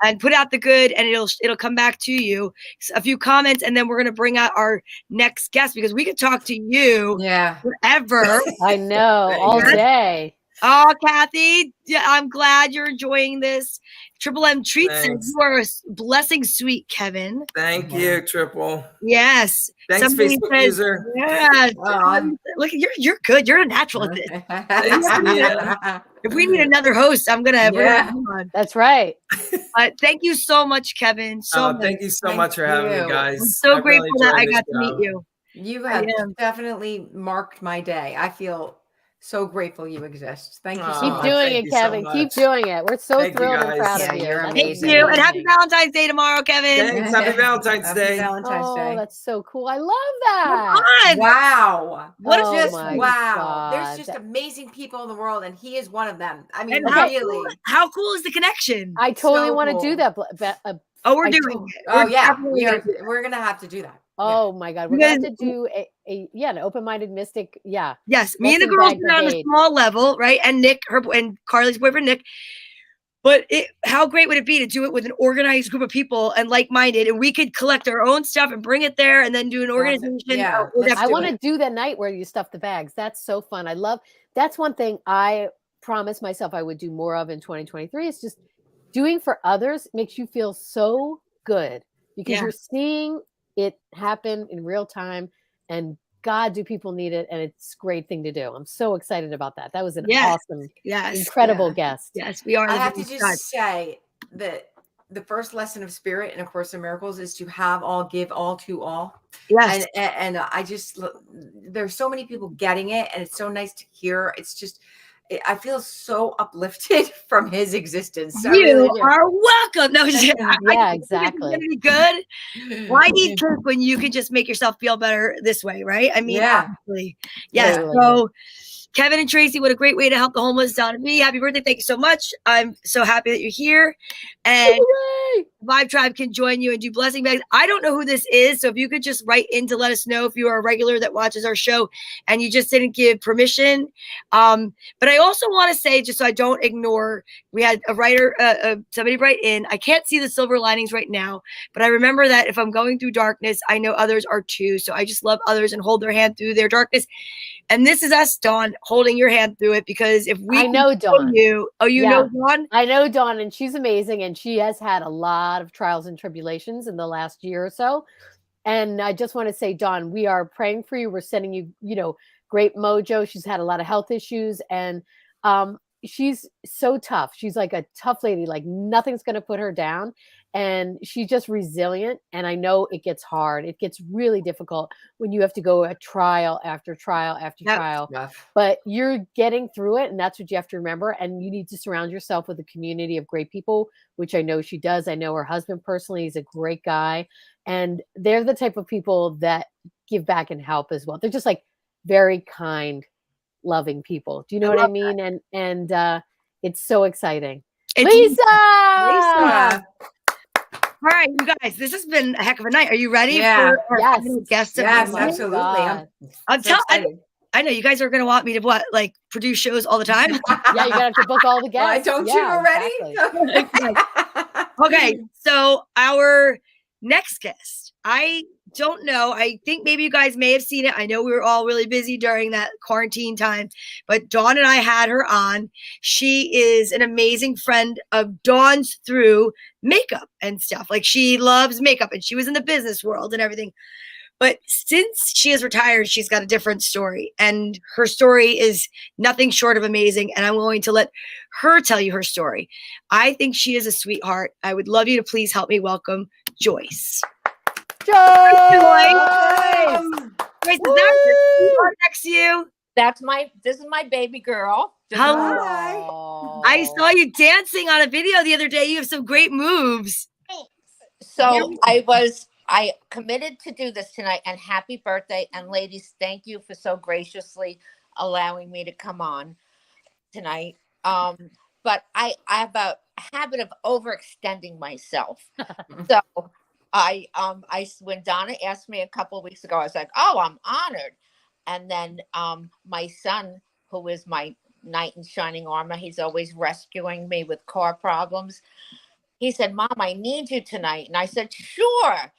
and put out the good, and it'll come back to you. A few comments, and then we're going to bring out our next guest, because we could talk to you forever. I know, all day. Oh, Kathy, I'm glad you're enjoying this. Triple M Treats, you are a blessing sweet, Kevin. Thank you, Triple. Yes. Thanks, Somebody Facebook user. Yeah. Look, you're good. You're a natural at this. If we need another host, I'm gonna. On. That's right. Thank you so much, Kevin. Thank you so much for having me, guys. I'm so grateful that I got to meet you. You have definitely marked my day. I feel so grateful you exist. Thank you so much. Keep doing it, Kevin. Keep doing it. We're so thrilled and proud of you. You're amazing. Thank you. And happy Valentine's Day tomorrow, Kevin. Thanks. Happy Valentine's Day. Valentine's Day. That's so cool. I love that. Wow. God. There's just amazing people in the world, and he is one of them. I mean, really. How cool is the connection? I totally want to do that. We're doing it. Oh, yeah. We're going to have to do that. Oh my God. We're going to have to do an open-minded mystic. Yeah. Yes. Me and the girls are on a small level, right? And Nick, and Carly's boyfriend, Nick. But how great would it be to do it with an organized group of people and like-minded, and we could collect our own stuff and bring it there and then do an organization. Yeah. I want to do that night where you stuff the bags. That's so fun. That's one thing I promised myself I would do more of in 2023. It's just doing for others makes you feel so good, because you're seeing it happen in real time, and God, do people need it? And it's a great thing to do. I'm so excited about that. That was an awesome, incredible guest. Yes, we are. I have to just say that the first lesson of Spirit in A Course in Miracles is to have all, give all to all. Yes. And I just, there's so many people getting it, and it's so nice to hear. It's just, I feel so uplifted from his existence. So you are welcome. No, exactly. It's be good. Why need proof when you can just make yourself feel better this way, right? I mean, absolutely. Yes. Totally. So, Kevin and Tracy, what a great way to help the homeless. Donna Vee, happy birthday. Thank you so much. I'm so happy that you're here. And Vibe Tribe can join you and do blessing bags. I don't know who this is, so if you could just write in to let us know if you are a regular that watches our show and you just didn't give permission. But I also want to say, just so I don't ignore, we had a writer, somebody write in. I can't see the silver linings right now, but I remember that if I'm going through darkness, I know others are too. So I just love others and hold their hand through their darkness. And this is us, Dawn, holding your hand through it, because if we know Dawn. You know Dawn? I know Dawn, and she's amazing, and she has had a lot of trials and tribulations in the last year or so. And I just want to say, Dawn, we are praying for you. We're sending you, great mojo. She's had a lot of health issues, and she's so tough. She's like a tough lady, like nothing's going to put her down. And she's just resilient. And I know it gets hard. It gets really difficult when you have to go a trial after trial after trial. But you're getting through it. And that's what you have to remember. And you need to surround yourself with a community of great people, which I know she does. I know her husband personally. He's a great guy. And they're the type of people that give back and help as well. They're just like very kind, loving people. Do you know what I mean? And it's so exciting. Lisa! All right, you guys, this has been a heck of a night. Are you ready for our guest? Yes, absolutely. I I know you guys are going to want me to produce shows all the time. Yeah, you gotta have to book all the guests. Why don't you already? Exactly. Okay, so our next guest, I don't know. I think maybe you guys may have seen it. I know we were all really busy during that quarantine time, but Dawn and I had her on. She is an amazing friend of Dawn's through makeup and stuff. Like, she loves makeup, and she was in the business world and everything. But since she is retired, she's got a different story, and her story is nothing short of amazing. And I'm going to let her tell you her story. I think she is a sweetheart. I would love you to please help me welcome Joyce. Joyce! Joyce, is that next to you? This is my baby girl. Hello. I saw you dancing on a video the other day. You have some great moves. So I committed to do this tonight, and happy birthday. And ladies, thank you for so graciously allowing me to come on tonight. But I have a habit of overextending myself. So when Donna asked me a couple of weeks ago, I was like, oh, I'm honored. And then my son, who is my knight in shining armor, he's always rescuing me with car problems. He said, Mom, I need you tonight. And I said, sure.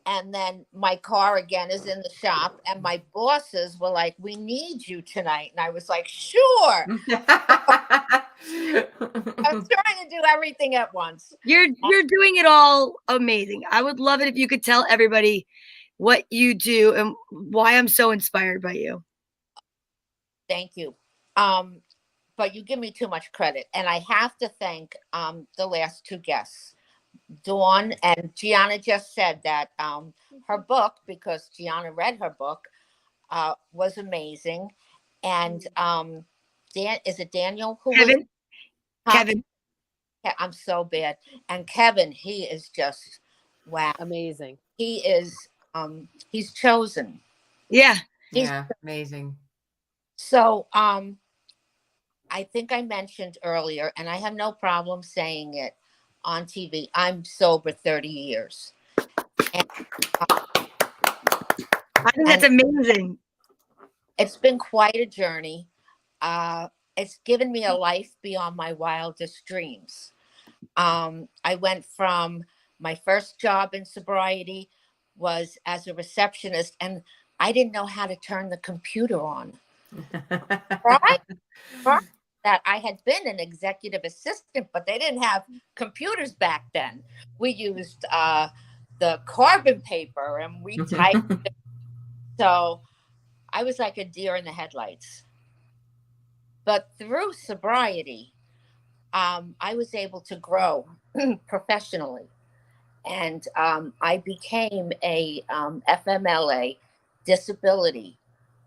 And then my car again is in the shop, and my bosses were like, we need you tonight. And I was like, sure. I was trying to do everything at once. You're doing it all amazing. I would love it if you could tell everybody what you do and why I'm so inspired by you. Thank you. But you give me too much credit. And I have to thank the last two guests. Dawn and Gianna just said that her book, because Gianna read her book, was amazing. And is it Daniel? Kevin? Kevin. I'm so bad. And Kevin, he is just, wow. Amazing. He is, he's chosen. Yeah. Amazing. So I think I mentioned earlier, and I have no problem saying it on TV, I'm sober 30 years. And, I think that's amazing. It's been quite a journey. It's given me a life beyond my wildest dreams. I went from my first job in sobriety was as a receptionist, and I didn't know how to turn the computer on. Right? That I had been an executive assistant, but they didn't have computers back then. We used the carbon paper, and we typed it. So I was like a deer in the headlights. But through sobriety, I was able to grow professionally. And I became a FMLA disability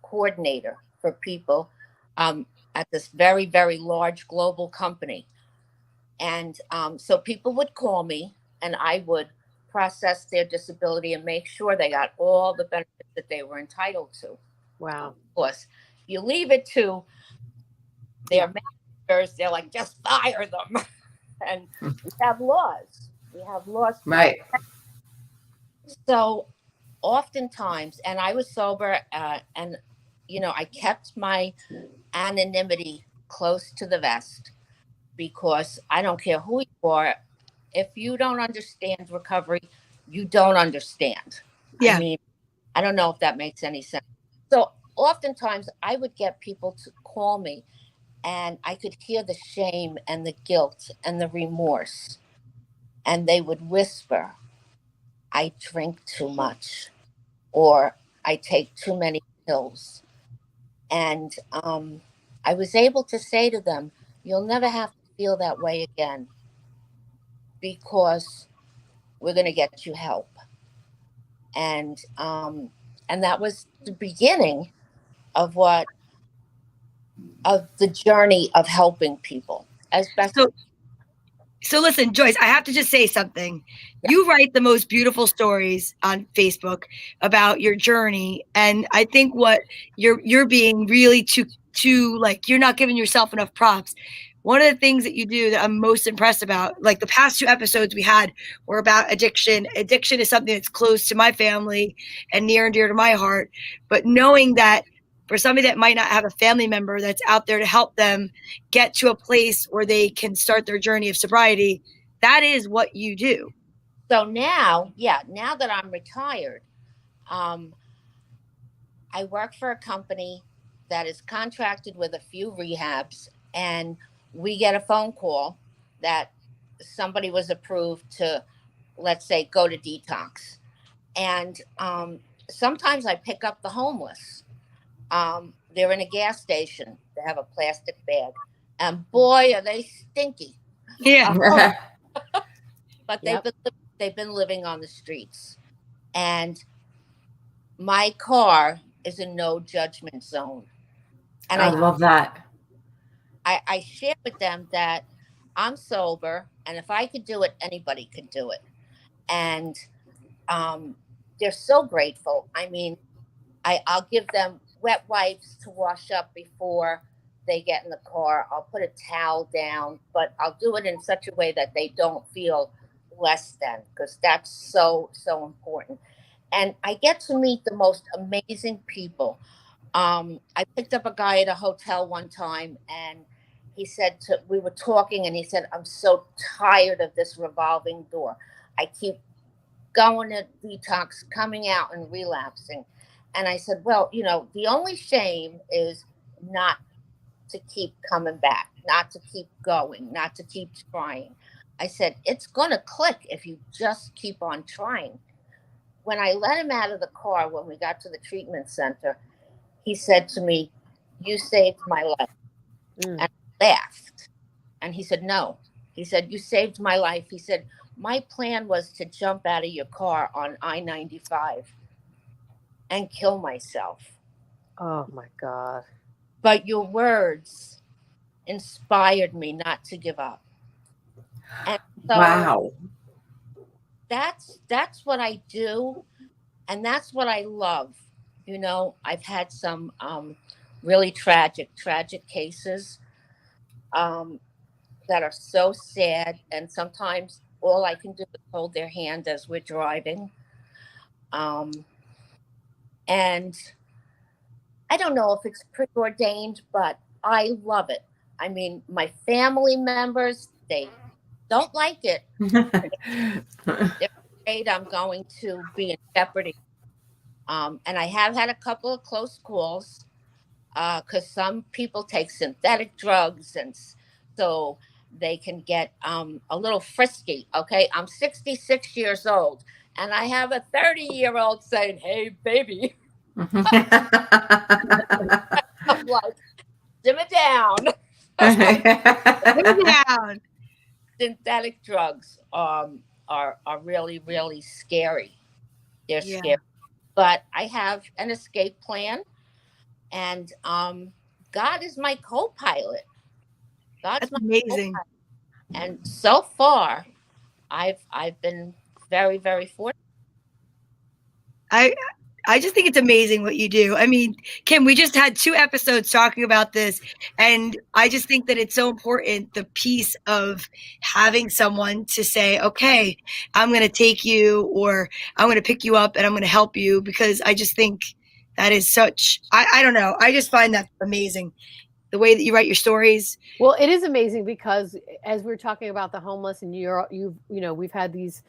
coordinator for people at this very, very large global company. And so people would call me, and I would process their disability and make sure they got all the benefits that they were entitled to. Wow. Of course, you leave it to their managers, they're like, just fire them. And we have laws. Right. So oftentimes, and I was sober, and I kept my anonymity close to the vest, because I don't care who you are. If you don't understand recovery, you don't understand. Yeah. I mean, I don't know if that makes any sense. So oftentimes I would get people to call me, and I could hear the shame and the guilt and the remorse. And they would whisper, I drink too much, or I take too many pills. And I was able to say to them, you'll never have to feel that way again, because we're going to get you help. And that was the beginning of the journey of helping people as best. So listen, Joyce, I have to just say something. Yeah. You write the most beautiful stories on Facebook about your journey. And I think what you're being really too like, you're not giving yourself enough props. One of the things that you do that I'm most impressed about, like the past 2 episodes we had were about addiction. Addiction is something that's close to my family and near and dear to my heart. But knowing that for somebody that might not have a family member that's out there to help them get to a place where they can start their journey of sobriety, that is what you do. So now that I'm retired, I work for a company that is contracted with a few rehabs, and we get a phone call that somebody was approved to, let's say, go to detox. And sometimes I pick up the homeless. They're in a gas station. They have a plastic bag. And boy, are they stinky. Yeah. But Yep. they've been living on the streets. And my car is a no judgment zone. And I love that. I share with them that I'm sober, and if I could do it, anybody could do it. And they're so grateful. I mean, I'll give them wet wipes to wash up before they get in the car. I'll put a towel down, but I'll do it in such a way that they don't feel less than, because that's so important. And I get to meet the most amazing people. I picked up a guy at a hotel one time, and he said, we were talking, and he said, I'm so tired of this revolving door. I keep going to detox, coming out and relapsing. And I said, well, the only shame is not to keep coming back, not to keep going, not to keep trying. I said, it's going to click if you just keep on trying. When I let him out of the car, when we got to the treatment center, he said to me, you saved my life. And I laughed. And he said, no. He said, you saved my life. He said, my plan was to jump out of your car on I-95 and kill myself. Oh my God. But your words inspired me not to give up. And so Wow. that's what I do. And that's what I love. I've had some really tragic cases that are so sad. And sometimes all I can do is hold their hand as we're driving. And I don't know if it's preordained, but I love it. I mean, my family members, they don't like it. They're afraid I'm going to be in jeopardy. And I have had a couple of close calls because some people take synthetic drugs, and so they can get a little frisky. Okay, I'm 66 years old, and I have a 30-year-old saying, hey, baby. I'm like, dim it down. Dim it down. Synthetic drugs are really, really scary. They're scary. But I have an escape plan, and God is my co-pilot. That's amazing. Co-pilot. And so far, I've been very, very fortunate. I just think it's amazing what you do. I mean, Kim, we just had 2 episodes talking about this, and I just think that it's so important, the piece of having someone to say, okay, I'm going to take you, or I'm going to pick you up and I'm going to help you, because I just think that is such, I don't know. I just find that amazing, the way that you write your stories. Well, it is amazing because as we're talking about the homeless, and we've had these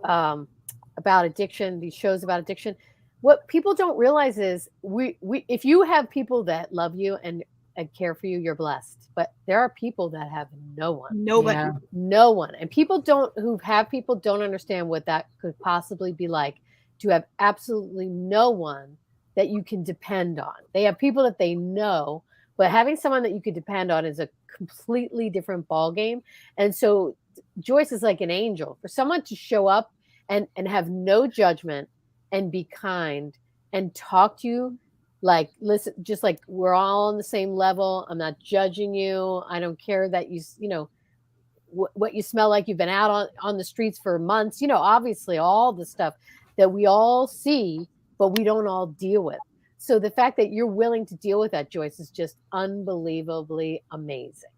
about addiction, these shows about addiction. What people don't realize is we if you have people that love you and care for you, you're blessed. But there are people that have no one. Nobody. Yeah. No one. And people who have people don't understand what that could possibly be like, to have absolutely no one that you can depend on. They have people that they know, but having someone that you could depend on is a completely different ballgame. And so Joyce is like an angel. For someone to show up and have no judgment and be kind and talk to you like, listen, just like we're all on the same level. I'm not judging you. I don't care that what you smell like. You've been out on the streets for months, obviously all the stuff that we all see, but we don't all deal with. So the fact that you're willing to deal with that, Joyce, is just unbelievably amazing.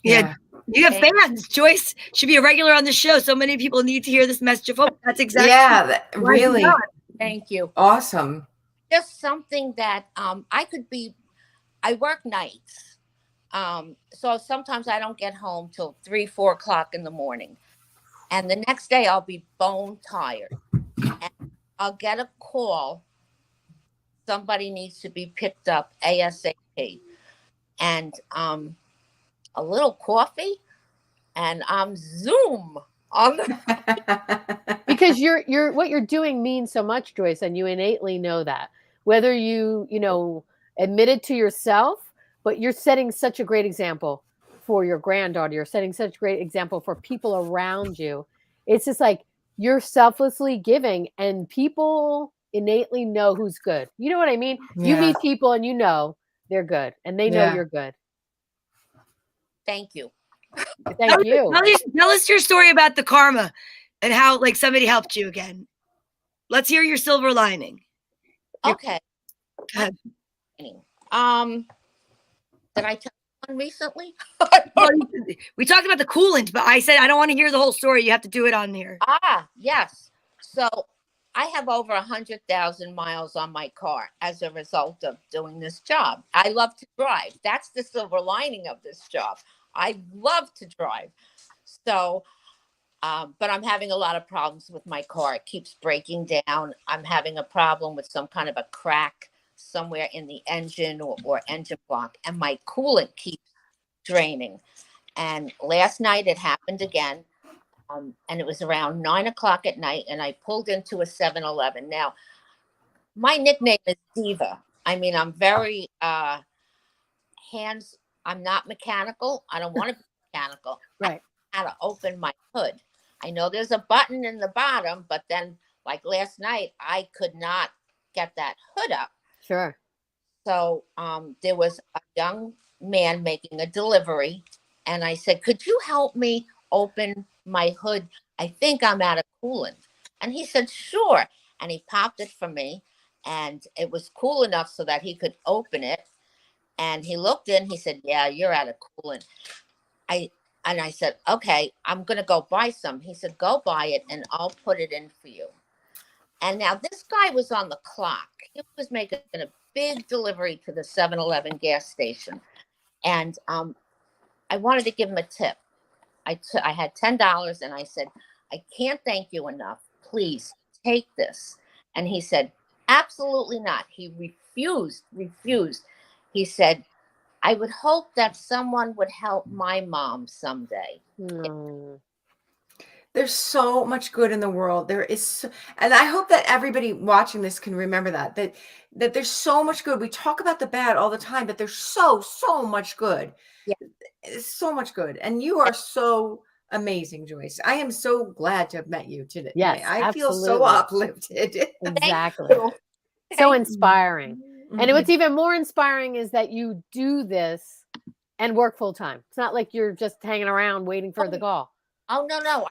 Yeah. You have fans. Joyce should be a regular on the show. So many people need to hear this message of hope. That's exactly. Yeah, really. Thank you. Awesome. just something that I work nights. So sometimes I don't get home till 3-4 o'clock in the morning. And the next day I'll be bone tired. And I'll get a call. Somebody needs to be picked up ASAP. And a little coffee and I'm Zoom on the because you're what you're doing means so much, Joyce, and you innately know that. Whether you admit it to yourself, but you're setting such a great example for your granddaughter. You're setting such a great example for people around you. It's just like you're selflessly giving, and people innately know who's good. You know what I mean? Yeah. You meet people and you know they're good, and they know you're good. Thank you. Thank you. Tell us your story about the karma and how like somebody helped you again. Let's hear your silver lining. Okay. Did I tell one recently? Well, we talked about the coolant, but I said I don't want to hear the whole story. You have to do it on here. Yes. So I have over 100,000 miles on my car as a result of doing this job. I love to drive. That's the silver lining of this job. I love to drive. So, but I'm having a lot of problems with my car. It keeps breaking down. I'm having a problem with some kind of a crack somewhere in the engine or engine block, and my coolant keeps draining. And last night it happened again. And it was around 9 o'clock at night, and I pulled into a 7-Eleven. Now, my nickname is Diva. I mean, I'm very I'm not mechanical. I don't want to be mechanical. Right. I had to open my hood. I know there's a button in the bottom, but then like last night, I could not get that hood up. Sure. So there was a young man making a delivery, and I said, could you help me open my hood? I think I'm out of coolant. And he said, sure. And he popped it for me, and it was cool enough so that he could open it. And he looked in, he said, yeah, you're out of coolant. And I said, okay, I'm going to go buy some. He said, go buy it and I'll put it in for you. And now this guy was on the clock. He was making a big delivery to the 7-Eleven gas station. And I wanted to give him a tip. I had $10 and I said, I can't thank you enough. Please take this. And he said, absolutely not. He refused. He said, I would hope that someone would help my mom someday. There's so much good in the world. There is, and I hope that everybody watching this can remember that there's so much good. We talk about the bad all the time, but there's so much good. Yeah. It's so much good. And you are so amazing, Joyce. I am so glad to have met you today. Yes, I feel absolutely. so uplifted. Exactly. So inspiring. And what's even more inspiring is that you do this and work full time. It's not like you're just hanging around waiting for the call. Oh, no.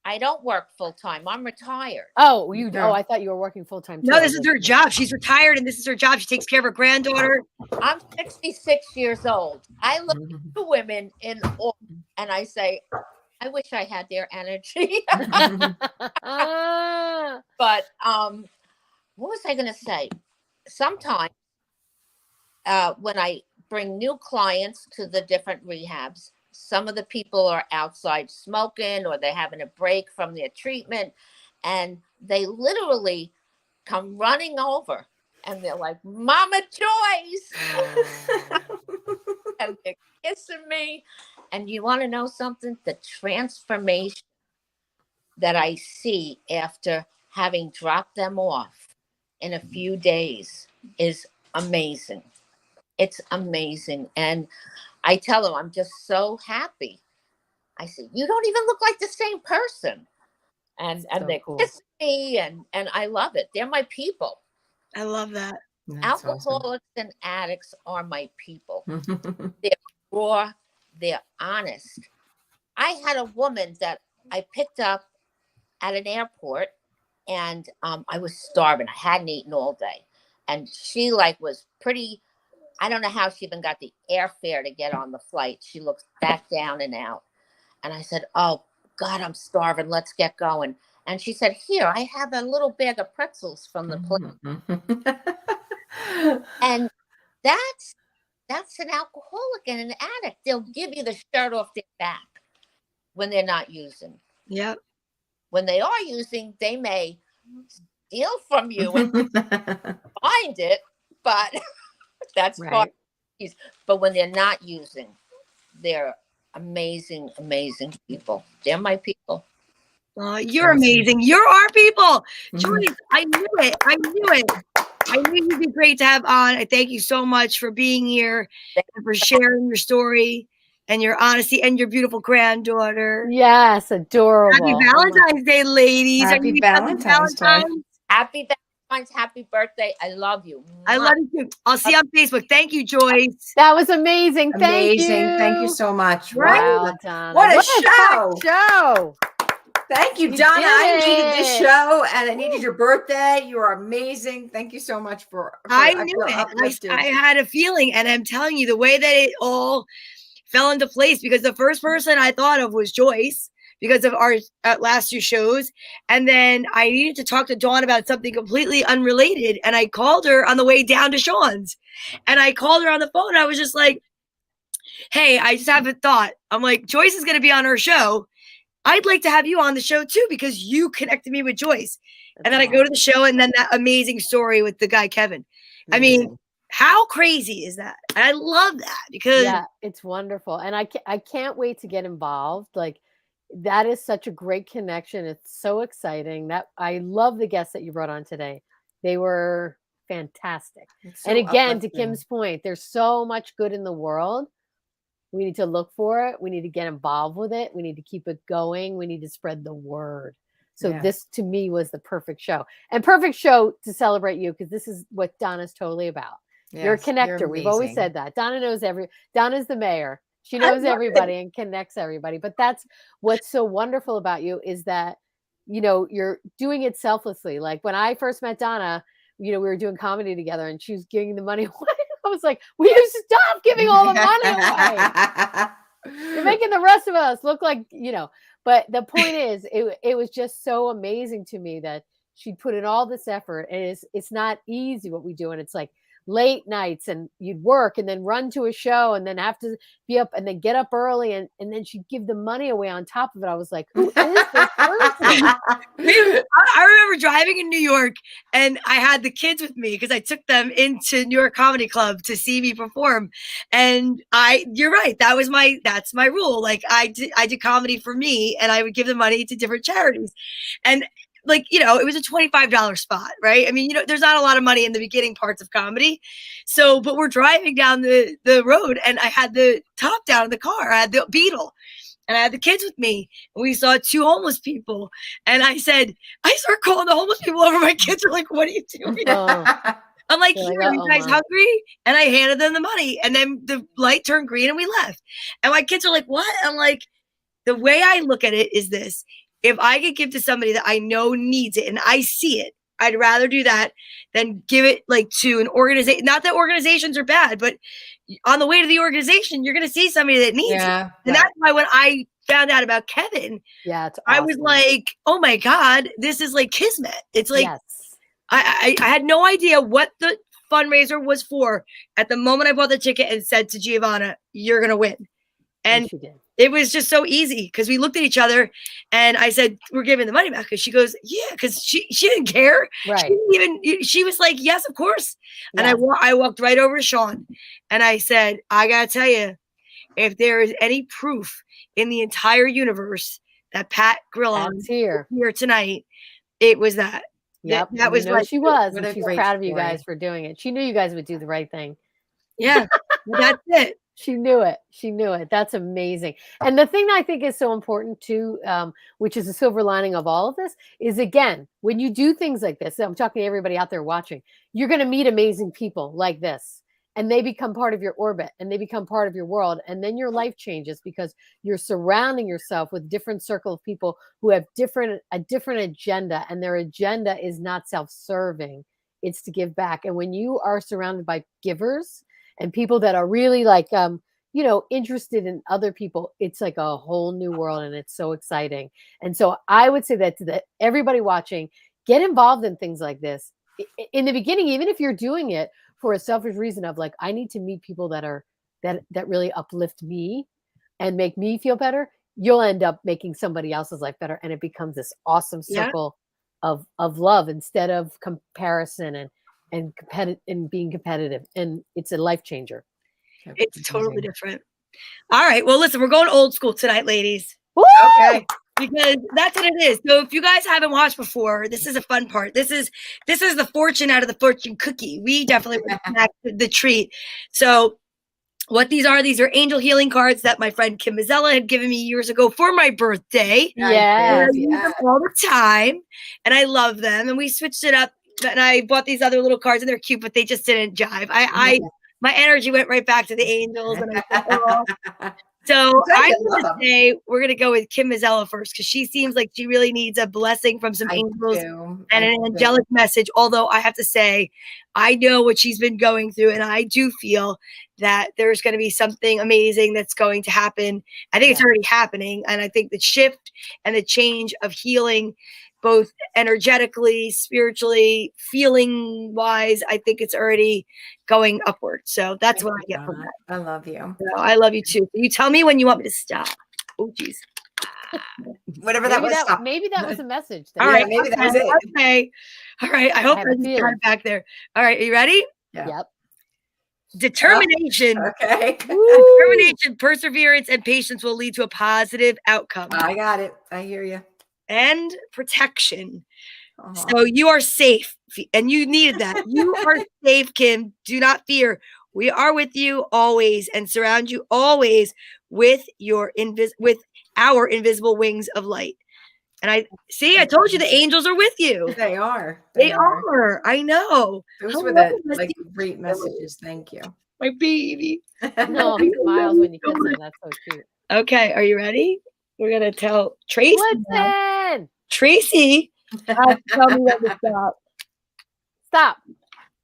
I don't work full time. I'm retired. Oh, you do. Oh, I thought you were working full time. No, this is her job. She's retired, and this is her job. She takes care of her granddaughter. I'm 66 years old. I look at the women in all, and I say, I wish I had their energy. But what was I going to say? Sometimes when I bring new clients to the different rehabs, some of the people are outside smoking or they're having a break from their treatment, and they literally come running over and they're like, Mama Joyce. And they're kissing me. And you want to know something? The transformation that I see after having dropped them off in a few days is amazing. It's amazing. And I tell them, I'm just so happy. I say, you don't even look like the same person. And they kiss me, and I love it. They're my people. I love that. That's Alcoholics and addicts are my people. They're raw. They're honest. I had a woman that I picked up at an airport, and I was starving. I hadn't eaten all day. And she was pretty, I don't know how she even got the airfare to get on the flight. She looked that down and out. And I said, oh, God, I'm starving. Let's get going. And she said, "Here, I have a little bag of pretzels from the place." And that's an alcoholic and an addict. They'll give you the shirt off their back when they're not using. Yep. When they are using, they may steal from you and find it, but that's part of it. But when they're not using, they're amazing, amazing people. They're my people. You're amazing. You're our people. Joyce, I knew it. I knew you'd be great to have on. I thank you so much for being here and for sharing your story and your honesty and your beautiful granddaughter. Yes, adorable. Happy Valentine's Day, ladies. Happy Valentine's Day. Happy Valentine's, happy birthday. I love you. I love you too. I'll see you on Facebook. Thank you, Joyce. That was amazing. Amazing. Thank you so much. Wow, Donna. What a show. Show. Thank you, Donna. I needed this show and I needed your birthday. You are amazing. Thank you so much for I knew it. I had a feeling, and I'm telling you, the way that it all fell into place, because the first person I thought of was Joyce because of our last two shows. And then I needed to talk to Dawn about something completely unrelated. And I called her on the way down to Sean's. And I called her on the phone. I was just like, hey, I just have a thought. I'm like, Joyce is going to be on her show. I'd like to have you on the show too, because you connected me with Joyce. And then I go to the show, and then that amazing story with the guy, Kevin. I mean, how crazy is that? And I love that because it's wonderful. And I can't wait to get involved. Like, that is such a great connection. It's so exciting. That I love the guests that you brought on today. They were fantastic. And again, to Kim's point, there's so much good in the world. We need to look for it. We need to get involved with it. We need to keep it going. We need to spread the word. So this, to me, was the perfect show. And perfect show to celebrate you, because this is what Donna's totally about. Yes, you're a connector. We've always said that. Donna knows Donna's the mayor. She knows everybody and connects everybody. But that's what's so wonderful about you, is that, you know, you're doing it selflessly. Like when I first met Donna, you know, we were doing comedy together and she was giving the money away. I was like, will you stop giving all the money away? You're making the rest of us look like, you know. But the point is, it was just so amazing to me that she put in all this effort. And it's not easy what we do. And it's like late nights, and you'd work and then run to a show and then have to be up and then get up early, and then she'd give the money away on top of it. I was like, who is this person? I remember driving in New York, and I had the kids with me because I took them into New York Comedy Club to see me perform. And you're right. That's my rule. Like I did comedy for me, and I would give the money to different charities. And like, you know, it was a $25 spot, right? I mean, you know, there's not a lot of money in the beginning parts of comedy. So, but we're driving down the road, and I had the top down in the car. I had the Beetle, and I had the kids with me. And we saw two homeless people. And I started calling the homeless people over. My kids are like, what are you doing? I'm like, here, are you guys hungry? And I handed them the money. And then the light turned green and we left. And my kids are like, what? I'm like, the way I look at it is this. If I could give to somebody that I know needs it and I see it, I'd rather do that than give it like to an organization. Not that organizations are bad, but on the way to the organization, you're going to see somebody that needs it. And that's why when I found out about Kevin, I was like, oh my God, this is like kismet. It's like, I had no idea what the fundraiser was for at the moment I bought the ticket and said to Giovanna, you're going to win. And it was just so easy because we looked at each other and I said, we're giving the money back. Because she goes, yeah, because she didn't care. Right. She was like, yes, of course. And I walked right over to Sean and I said, I got to tell you, if there is any proof in the entire universe that Pat Grillon is here tonight, it was that. Yep. That was what she was. And she's proud of you guys for doing it. She knew you guys would do the right thing. Yeah. That's it. She knew it. She knew it. That's amazing. And the thing I think is so important too, which is a silver lining of all of this, is again, when you do things like this, I'm talking to everybody out there watching, you're going to meet amazing people like this, and they become part of your orbit and they become part of your world. And then your life changes because you're surrounding yourself with different circle of people who have a different agenda, and their agenda is not self-serving. It's to give back. And when you are surrounded by givers, and people that are really like interested in other people, it's like a whole new world, and it's so exciting. And so I would say that everybody watching, get involved in things like this. In the beginning, even if you're doing it for a selfish reason of like, I need to meet people that really uplift me and make me feel better, you'll end up making somebody else's life better. And it becomes this awesome circle of love instead of comparison and being competitive. And it's a life changer. It's totally different. All right. Well, listen, we're going old school tonight, ladies. Woo! Okay. Because that's what it is. So if you guys haven't watched before, this is a fun part. This is the fortune out of the fortune cookie. We definitely back the treat. So what these are angel healing cards that my friend Kim Mazzella had given me years ago for my birthday. Yeah. I use them all the time, and I love them. And we switched it up, and I bought these other little cards, and they're cute, but they just didn't jive. My energy went right back to the angels, and I said, oh. So I'm going to say we're going to go with Kim Mazzella first, because she seems like she really needs a blessing from some angels and an angelic message. Although I have to say, I know what she's been going through, and I do feel that there's going to be something amazing that's going to happen. I think it's already happening. And I think the shift and the change of healing, both energetically, spiritually, feeling wise, I think it's already going upward. So that's what I get from that. I love you. So I love you too. You tell me when you want me to stop. Oh, geez. Whatever that was. Maybe that was a message. All right. Maybe that was it. Okay. All right. I hope I got it back there. All right. Are you ready? Yeah. Yep. Determination. Okay. Determination, perseverance, and patience will lead to a positive outcome. I got it. I hear you. And protection. So you are safe, and you needed that. You are safe, Kim. Do not fear. We are with you always and surround you always with our invisible wings of light. And I told you the angels are with you. They are. They are. I know. Those were the great messages. Thank you. My baby. No, he smiles when you kiss him. That's so cute. Okay, are you ready? We're gonna tell Tracy. Listen. Tracy has to tell me when to stop. Stop.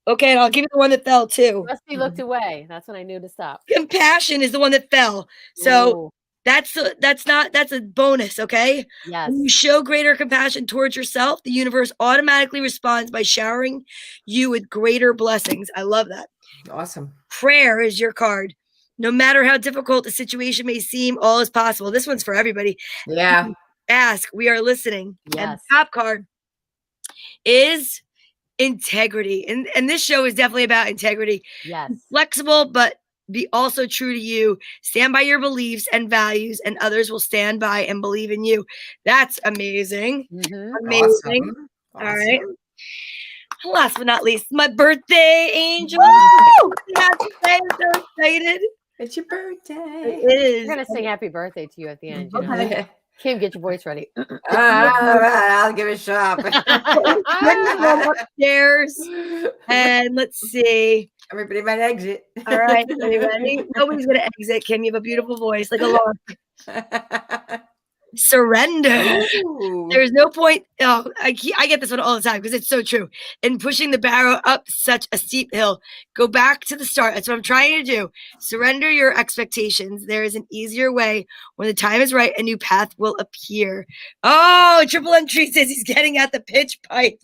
Okay, and I'll give you the one that fell too. Rusty looked away. That's when I knew to stop. Compassion is the one that fell. So that's a bonus, okay? Yes. When you show greater compassion towards yourself, the universe automatically responds by showering you with greater blessings. I love that. Awesome. Prayer is your card. No matter how difficult the situation may seem, all is possible. This one's for everybody. Yeah. Ask, we are listening. Yes. And the top card is integrity. And this show is definitely about integrity. Yes. Flexible, but be also true to you. Stand by your beliefs and values, and others will stand by and believe in you. That's amazing. Mm-hmm. Amazing. Awesome. All right. Last but not least, my birthday angel. Woo! I'm so excited. It's your birthday. It is. We're gonna sing happy birthday to you at the end. You know? Okay. Kim, get your voice ready. I'll give it a shot. Upstairs, and let's see. Everybody might exit. All right, are you ready? Nobody's gonna exit. Kim, you have a beautiful voice, like a lark. Surrender. Ooh. There's no point. Oh, I get this one all the time because it's so true. In pushing the barrow up such a steep hill, go back to the start. That's what I'm trying to do. Surrender your expectations. There is an easier way. When the time is right, a new path will appear. Oh, Triple M Tree says he's getting at the pitch pipe.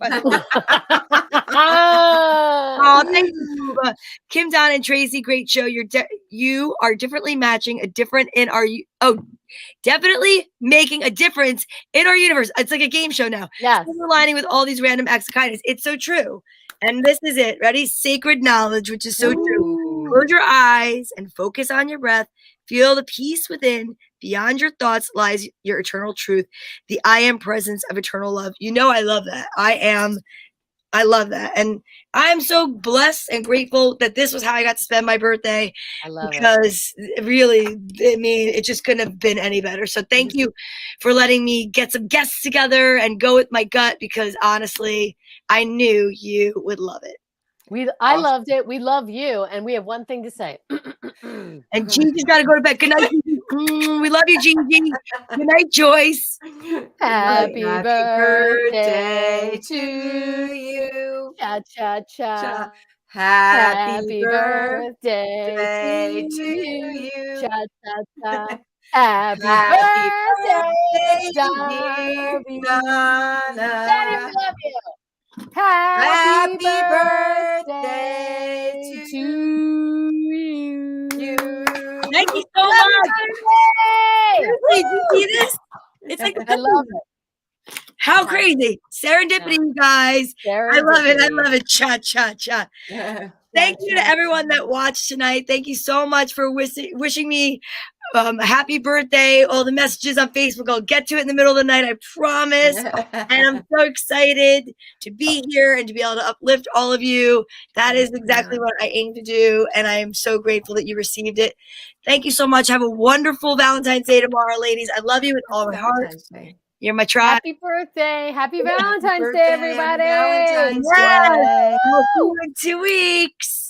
Oh, thank you, Kim, Donna, and Tracy. Great show. You are differently matching a different in our. Definitely making a difference in our universe. It's like a game show now. Yes. We're aligning with all these random acts of kindness. It's so true. And this is it. Ready? Sacred knowledge, which is so true. Close your eyes and focus on your breath. Feel the peace within. Beyond your thoughts lies your eternal truth. The I am presence of eternal love. You know, I love that. I love that. And I'm so blessed and grateful that this was how I got to spend my birthday. I love it. Because really, I mean, it just couldn't have been any better. So thank you for letting me get some guests together and go with my gut, because honestly, I knew you would love it. I loved it. We love you. And we have one thing to say. And Gigi's got to go to bed. Good night, Gigi. We love you, Gigi. Good night, Joyce. Happy birthday to you. Cha cha cha. Happy birthday birthday to to you. you. Cha-cha-cha. Happy Happy birthday, birthday, Donna Vee. Donna. Daddy, we love you. Happy Happy birthday birthday to to you. Thank you so Happy much. birthday! Seriously, did you see this? It's like I love it. how crazy. Serendipity, you guys. I love it. I love it. Cha, cha, cha. Thank you to everyone that watched tonight. Thank you so much for wishing me a happy birthday. All the messages on Facebook, I'll get to it in the middle of the night, I promise. And I'm so excited to be here and to be able to uplift all of you. That is exactly what I aim to do. And I am so grateful that you received it. Thank you so much. Have a wonderful Valentine's Day tomorrow, ladies. I love you with all my heart. You're my tribe. Happy birthday. Happy Valentine's Day, everybody. Valentine's Yes. Day. We'll see you in 2 weeks.